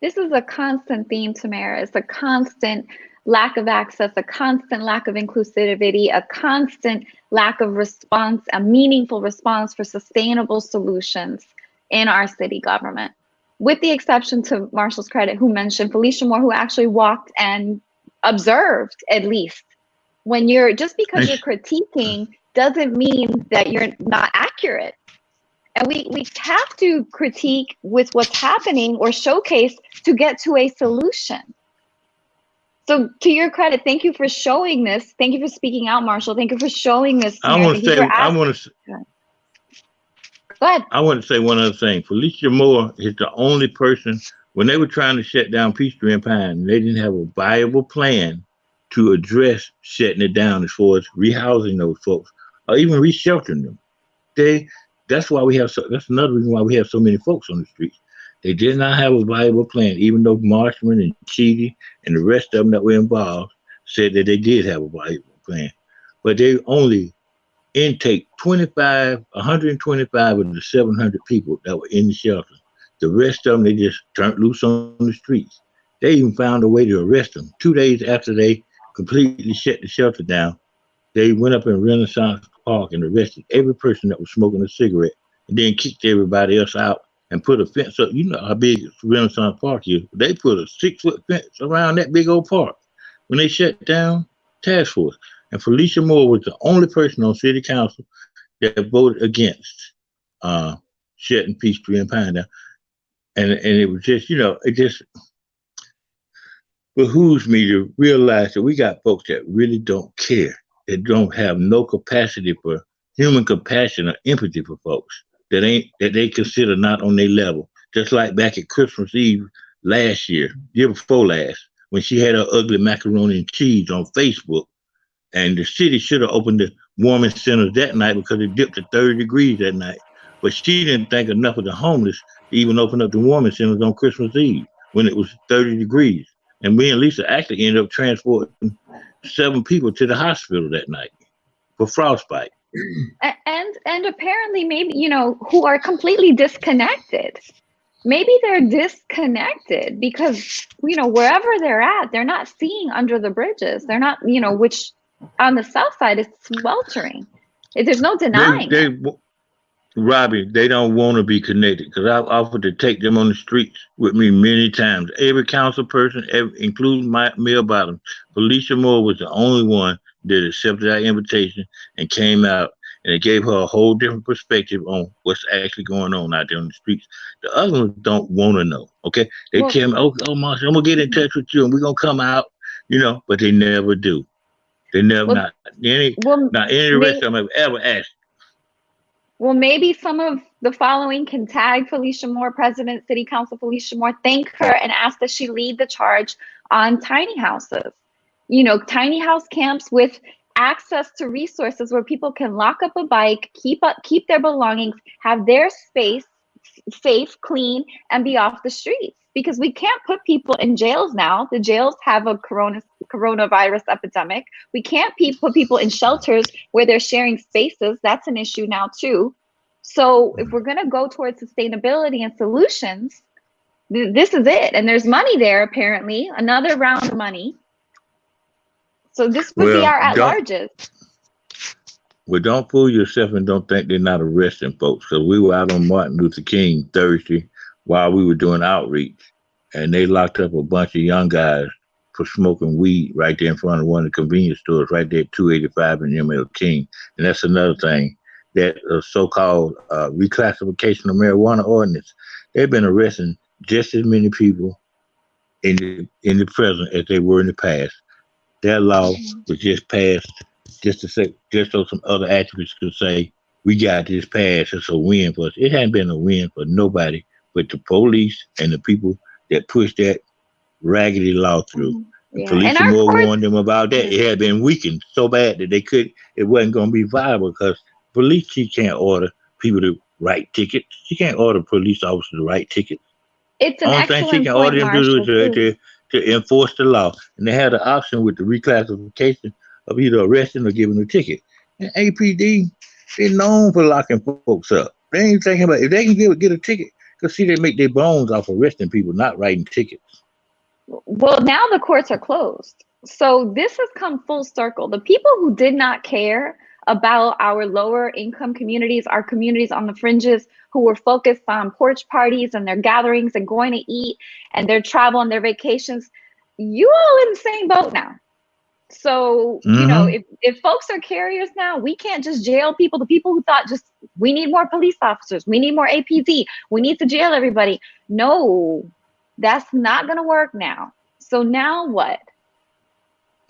This is a constant theme, Tamara. It's a constant lack of access, a constant lack of inclusivity, a constant lack of response, a meaningful response for sustainable solutions in our city government. With the exception, to Marshall's credit, who mentioned Felicia Moore, who actually walked and observed, at least. When you're, just because you're critiquing doesn't mean that you're not accurate. And we have to critique with what's happening or showcase to get to a solution. So to your credit, thank you for showing this. Thank you for speaking out, Marshall. Thank you for showing this. Go ahead. I want to say one other thing. Felicia Moore is the only person, when they were trying to shut down Peachtree and Pine, they didn't have a viable plan to address shutting it down as far as rehousing those folks or even resheltering them. That's why we have that's another reason why we have so many folks on the streets. They did not have a viable plan, even though Marshman and Shealey and the rest of them that were involved said that they did have a viable plan. But they only intake 125 of the 700 people that were in the shelter. The rest of them, they just turned loose on the streets. They even found a way to arrest them. 2 days after they completely shut the shelter down, they went up in Renaissance Park and arrested every person that was smoking a cigarette and then kicked everybody else out and put a fence up. You know how big Renaissance Park is. They put a 6-foot fence around that big old park when they shut down task force. And Felicia Moore was the only person on city council that voted against shutting Peachtree and Pine down. And it was just, it just behooves me to realize that we got folks that really don't care. They don't have no capacity for human compassion or empathy for folks that they consider not on their level. Just like back at Christmas Eve year before last, when she had her ugly macaroni and cheese on Facebook, and the city should have opened the warming centers that night because it dipped to 30 degrees that night. But she didn't think enough of the homeless to even open up the warming centers on Christmas Eve when it was 30 degrees. And me and Lisa actually ended up transporting 7 people to the hospital that night for frostbite. And apparently maybe, you know, who are completely disconnected. Maybe they're disconnected because, you know, wherever they're at, they're not seeing under the bridges. They're not, you know, which on the south side is sweltering. There's no denying it. Robbie, they don't want to be connected because I've offered to take them on the streets with me many times. Every council person, including my mayor bottom, Felicia Moore was the only one that accepted our invitation and came out, and it gave her a whole different perspective on what's actually going on out there on the streets. The other ones don't want to know. Okay, they Well, tell me, "Oh, Marcia, I'm gonna get in touch with you, and we're gonna come out," you know, but they never do. They never well, not any of the rest of them have ever asked. well, maybe some of the following can tag Felicia Moore, President, City Council Felicia Moore, thank her and ask that she lead the charge on tiny houses. You know, tiny house camps with access to resources where people can lock up a bike, keep their belongings, have their space safe, clean, and be off the streets. Because we can't put people in jails now. The jails have a coronavirus epidemic. We can't put people in shelters where they're sharing spaces. That's an issue now too. So if we're going to go towards sustainability and solutions, this is it. And there's money there, apparently, another round of money. So this would be our at-larges. Well, don't fool yourself and don't think they're not arresting folks. Because we were out on Martin Luther King Thursday while we were doing outreach, and they locked up a bunch of young guys for smoking weed right there in front of one of the convenience stores right there at 285 and ML King. And that's another thing, that so-called reclassification of marijuana ordinance. They've been arresting just as many people in the present as they were in the past. That law was just passed just so some other activists could say, we got this passed, it's a win for us. It hadn't been a win for nobody but the police and the people that pushed that raggedy law through. Yeah. Felicia Moore warned them about that. It had been weakened so bad that it wasn't going to be viable because police chief can't order people to write tickets. She can't order police officers to write tickets. It's an excellent thing she can order them to do is to enforce the law. And they had an option with the reclassification of either arresting or giving a ticket. And APD, they're known for locking folks up. They ain't thinking about if they can get a ticket, because see, they make their bones off arresting people, not writing tickets. Well, now the courts are closed. So this has come full circle. The people who did not care about our lower income communities, our communities on the fringes, who were focused on porch parties and their gatherings and going to eat and their travel and their vacations, you all in the same boat now. So, you know, if folks are carriers now, we can't just jail people. The people who thought just, we need more police officers, we need more APD, we need to jail everybody. No, that's not going to work now. So now what?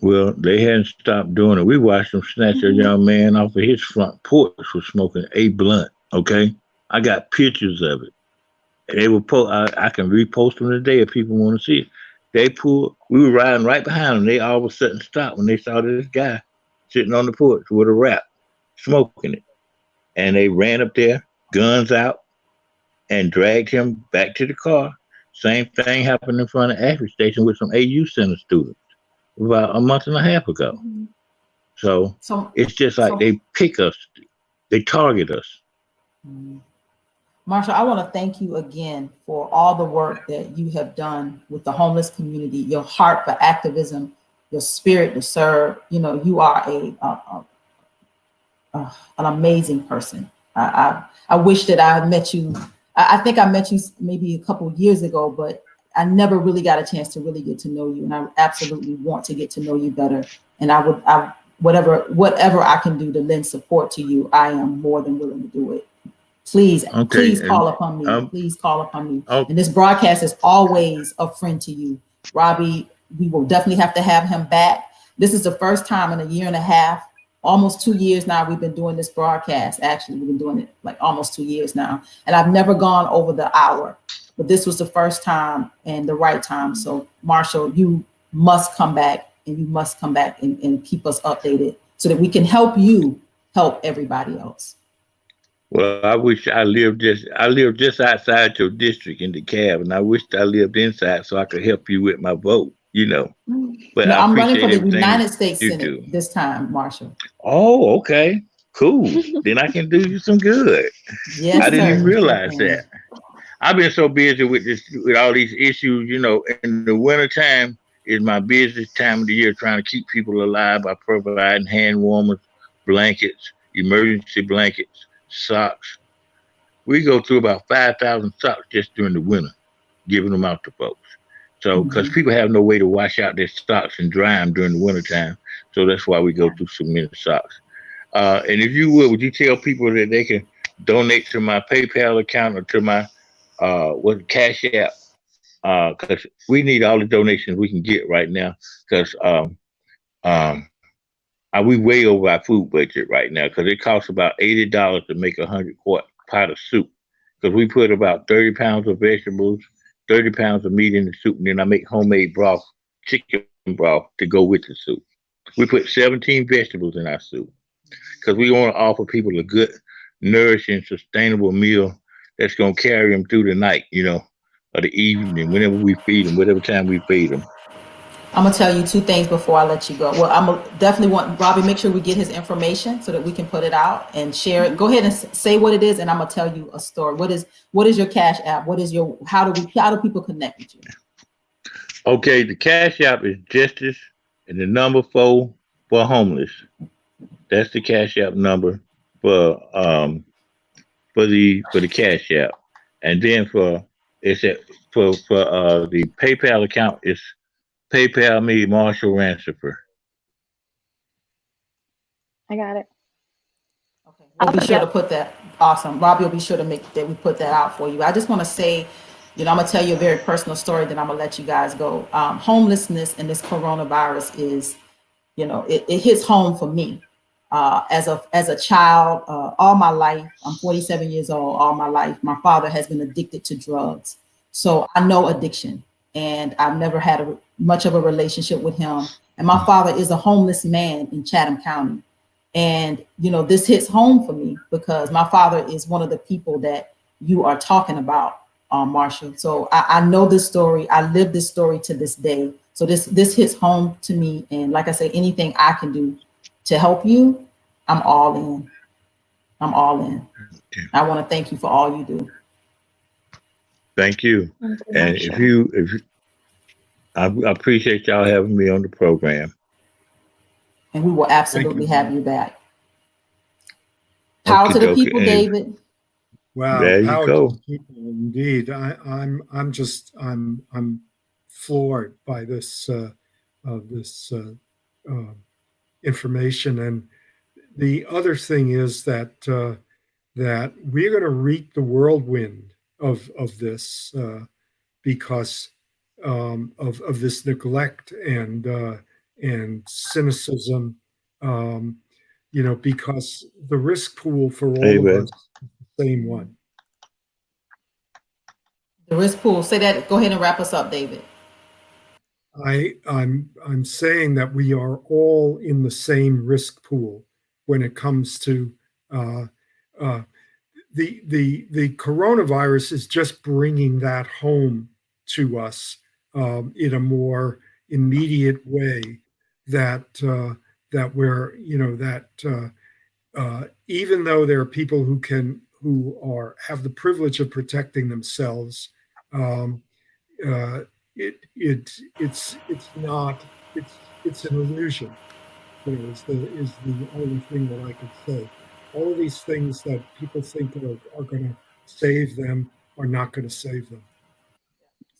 Well, they hadn't stopped doing it. We watched them snatch a young man off of his front porch for smoking a blunt, okay? I got pictures of it. They were I can repost them today if people want to see it. We were riding right behind them. They all of a sudden stopped when they saw this guy sitting on the porch with a wrap, smoking it. And they ran up there, guns out, and dragged him back to the car. Same thing happened in front of Ashford Station with some AU Center students about a month and a half ago. So it's just like they pick us, they target us. Marshall, I want to thank you again for all the work that you have done with the homeless community, your heart for activism, your spirit to serve. You know, you are an amazing person. I wish that I had met you. I think I met you maybe a couple of years ago, but I never really got a chance to really get to know you. And I absolutely want to get to know you better. And whatever I can do to lend support to you, I am more than willing to do it. Please call upon me. Please call upon me. And this broadcast is always a friend to you. Robbie, we will definitely have to have him back. This is the first time in a year and a half, almost 2 years now, we've been doing this broadcast. Actually, we've been doing it like almost 2 years now. And I've never gone over the hour, but this was the first time and the right time. So Marshall, you must come back, and you must come back and keep us updated so that we can help you help everybody else. Well, I wish I lived just outside your district in DeKalb, and I wished I lived inside so I could help you with my vote, you know. But I'm running for the United States Senate this time, Marshall. Oh, okay. cool. Then I can do you some good. Yes, I didn't sir. even You sure realize can. that. I've been so busy with all these issues. In the wintertime is my busiest time of the year, trying to keep people alive by providing hand warmers, blankets, emergency blankets, socks. We go through about 5,000 socks just during the winter, giving them out to folks. So, because Mhm. people have no way to wash out their socks and dry them during the wintertime. So that's why we go through so many socks. And if you would you tell people that they can donate to my PayPal account or to my Cash App? Because we need all the donations we can get right now. Because um, we way over our food budget right now. Because it costs about $80 to make 100-quart pot of soup. Because we put about 30 pounds of vegetables, 30 pounds of meat in the soup, and then I make homemade broth, chicken broth to go with the soup. We put 17 vegetables in our soup because we want to offer people a good, nourishing, sustainable meal that's going to carry them through the night, or the evening, whenever we feed them, whatever time we feed them. I'm gonna tell you two things before I let you go. Well, I'm gonna definitely want Robbie make sure we get his information so that we can put it out and share it. Go ahead and say what it is, and I'm gonna tell you a story. What is your Cash App? What is your how do people connect with you? Okay, the Cash App is Justice and the number 4 for homeless. That's the Cash App number for the Cash App, and then for the PayPal account is PayPal me Marshall Rancifer. I got it. Okay, we'll be sure to put that. Awesome, Robbie will be sure to make that we put that out for you. I just want to say, I'm gonna tell you a very personal story. Then I'm gonna let you guys go. Homelessness and this coronavirus is, it hits home for me. As a child, all my life, I'm 47 years old. All my life, my father has been addicted to drugs, so I know addiction, and I've never had much of a relationship with him. And my father is a homeless man in Chatham County, and this hits home for me because my father is one of the people that you are talking about, Marshall. So I know this story. I live this story to this day. So this hits home to me, and like I say, anything I can do to help you, I'm all in. I'm all in. I want to thank you for all you do. Thank you. And if I appreciate y'all having me on the program. And we will absolutely have you back. Power to the people, David. Wow, there you power go. to the people, indeed. I'm floored by this information. And the other thing is that that we're going to reap the whirlwind of this because of this neglect and cynicism. Because the risk pool for all of us is the same one. The risk pool. Say that. Go ahead and wrap us up, David. I'm saying that we are all in the same risk pool when it comes to the coronavirus is just bringing that home to us in a more immediate way that we're even though there are people who have the privilege of protecting themselves, it's an illusion. Is the only thing that I could say. All of these things that people think are going to save them are not going to save them.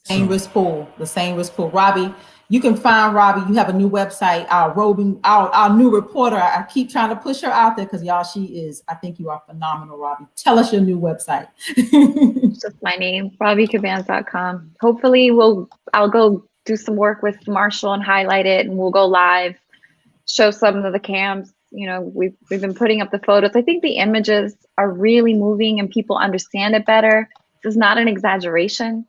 Same risk pool, the same risk pool. Robbie, you can find Robbie. You have a new website. Our new reporter. I keep trying to push her out there because y'all, I think you are phenomenal, Robbie. Tell us your new website. It's just my name, RobbieCabans.com. Hopefully I'll go do some work with Marshall and highlight it, and we'll go live, show some of the camps. We've been putting up the photos. I think the images are really moving and people understand it better. This is not an exaggeration.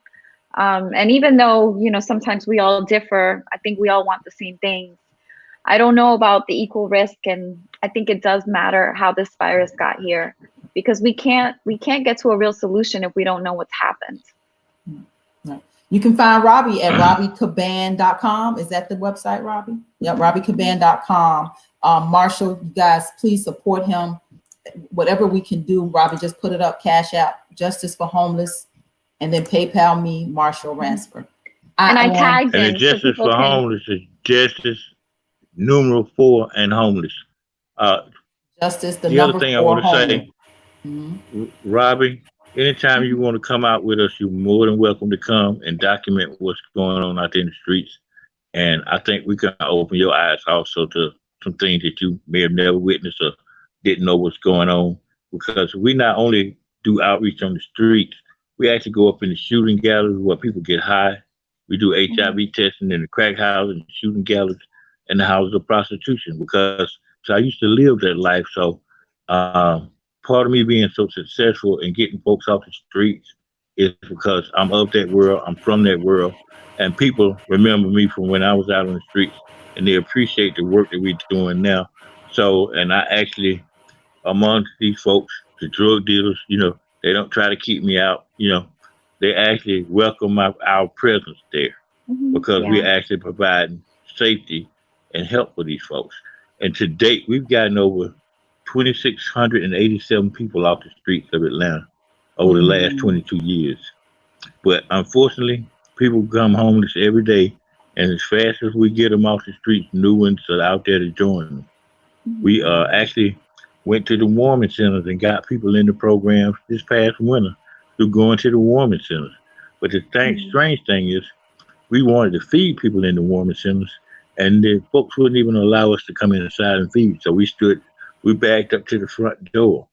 And even though, sometimes we all differ, I think we all want the same things. I don't know about the equal risk, and I think it does matter how this virus got here, because we can't get to a real solution if we don't know what's happened. You can find Robbie at RobbieCaban.com. Is that the website, Robbie? Yep, RobbieCaban.com. Marshall, you guys, please support him. whatever we can do, Robbie, just put it up, Cash App, Justice for Homeless, and then PayPal me, Marshall Ransford. And I tagged and in the so Justice people for can. Homeless is Justice #4 and homeless. Justice, the The other number thing I 4 want to homeless. say, Robbie, anytime you want to come out with us, you're more than welcome to come and document what's going on out there in the streets. And I think we can open your eyes also to some things that you may have never witnessed or didn't know what's going on. Because we not only do outreach on the streets, we actually go up in the shooting galleries where people get high. We do HIV testing in the crack houses and shooting galleries and the houses of prostitution. Because so I used to live that life. So part of me being so successful in getting folks off the streets is because I'm of that world. I'm from that world. And people remember me from when I was out on the streets, and they appreciate the work that we're doing now. So, and I actually, amongst these folks, the drug dealers, they don't try to keep me out. They actually welcome our presence there because we're actually providing safety and help for these folks. And to date, we've gotten over 2,687 people off the streets of Atlanta over the last 22 years. But unfortunately, people become homeless every day, and as fast as we get them off the streets, new ones are out there to join them. We actually went to the warming centers and got people in the programs this past winter through going to the warming centers. But the strange thing is, we wanted to feed people in the warming centers, and the folks wouldn't even allow us to come inside and feed. So we backed up to the front door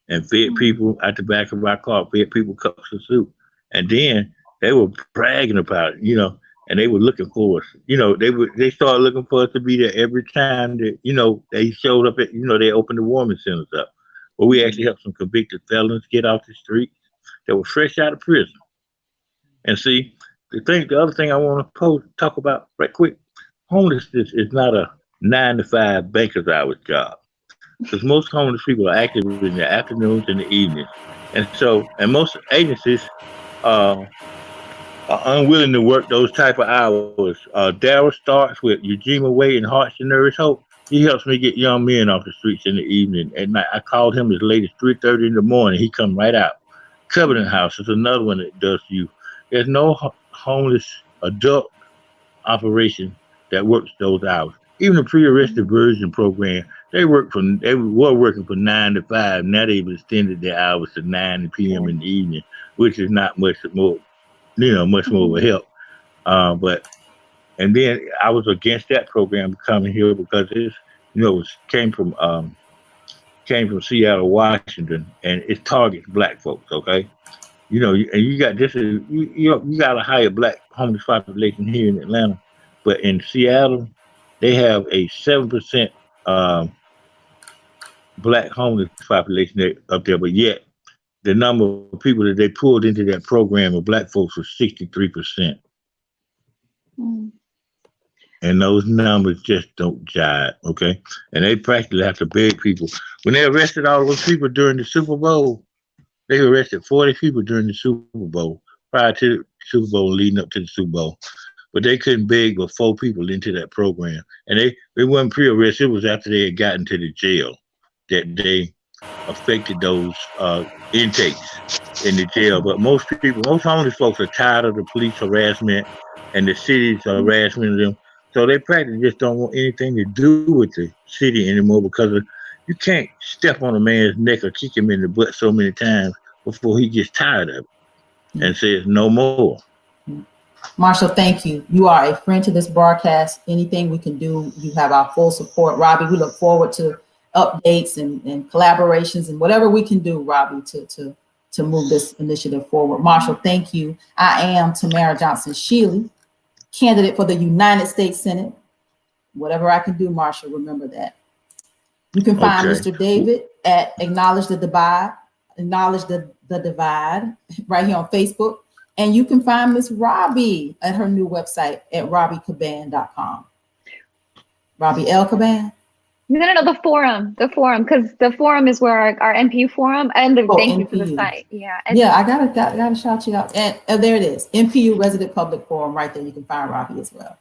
and fed people at the back of our car, fed people cups of soup. And then they were bragging about it, and they were looking for us. They started looking for us to be there every time that, they showed up at, they opened the warming centers up. But we actually helped some convicted felons get off the streets that were fresh out of prison. And see, the other thing I want to talk about right quick, homelessness is not a 9-to-5 banker's hours job. Because most homeless people are active in the afternoons and the evenings. And most agencies are unwilling to work those type of hours. Daryl starts with Eugene Way and Hearts to Nourish Hope. He helps me get young men off the streets in the evening. At night, I called him as late as 3:30 in the morning. He come right out. Covenant House is another one that does you. There's no homeless adult operation that works those hours. Even the pre-arrest diversion program, they were working for 9 to 5. Now they've extended their hours to 9 p.m. in the evening, which is not much more, much more of a help. And then I was against that program coming here because it came from Seattle, Washington, and it targets black folks. Okay, and you got this is you got a higher black homeless population here in Atlanta, but in Seattle, they have a 7% black homeless population up there, but yet the number of people that they pulled into that program of black folks was 63%. And those numbers just don't jive, okay? And they practically have to beg people. When they arrested all those people during the Super Bowl, they arrested 40 people during the Super Bowl, prior to the Super Bowl, leading up to the Super Bowl. But they couldn't beg but 4 people into that program. And they weren't pre-arrest. It was after they had gotten to the jail that they affected those intakes in the jail. But most homeless folks are tired of the police harassment and the city's harassment of them. So they practically just don't want anything to do with the city anymore because you can't step on a man's neck or kick him in the butt so many times before he gets tired of it and says no more. Marshall, thank you. You are a friend to this broadcast. Anything we can do, you have our full support. Robbie, we look forward to updates and collaborations and whatever we can do, Robbie, to move this initiative forward. Marshall, thank you. I am Tamara Johnson Shealey, candidate for the United States Senate. Whatever I can do, Marshall, remember that. You can find Mr. David at Acknowledge the Divide, right here on Facebook. And you can find Miss Robbie at her new website at robbiecaban.com. Robbie L. Caban? No, the forum, because the forum is where our NPU forum, and thank you for the site. Yeah. I gotta shout you out. And there it is, NPU Resident Public Forum right there. You can find Robbie as well.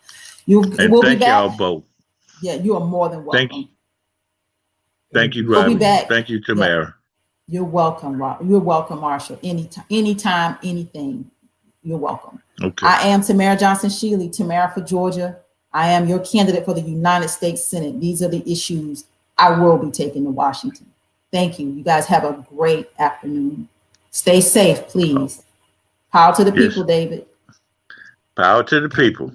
We'll be back. Y'all both. Yeah, you are more than welcome. Thank you. Thank you, We'll be Robbie. back. Thank you, Tamara. You're welcome, Rob. You're welcome, Marshall. Anytime, anything. You're welcome. Okay. I am Tamara Johnson Shealey, Tamara for Georgia. I am your candidate for the United States Senate. These are the issues I will be taking to Washington. Thank you. You guys have a great afternoon. Stay safe, please. Power to the Yes. people, David. Power to the people.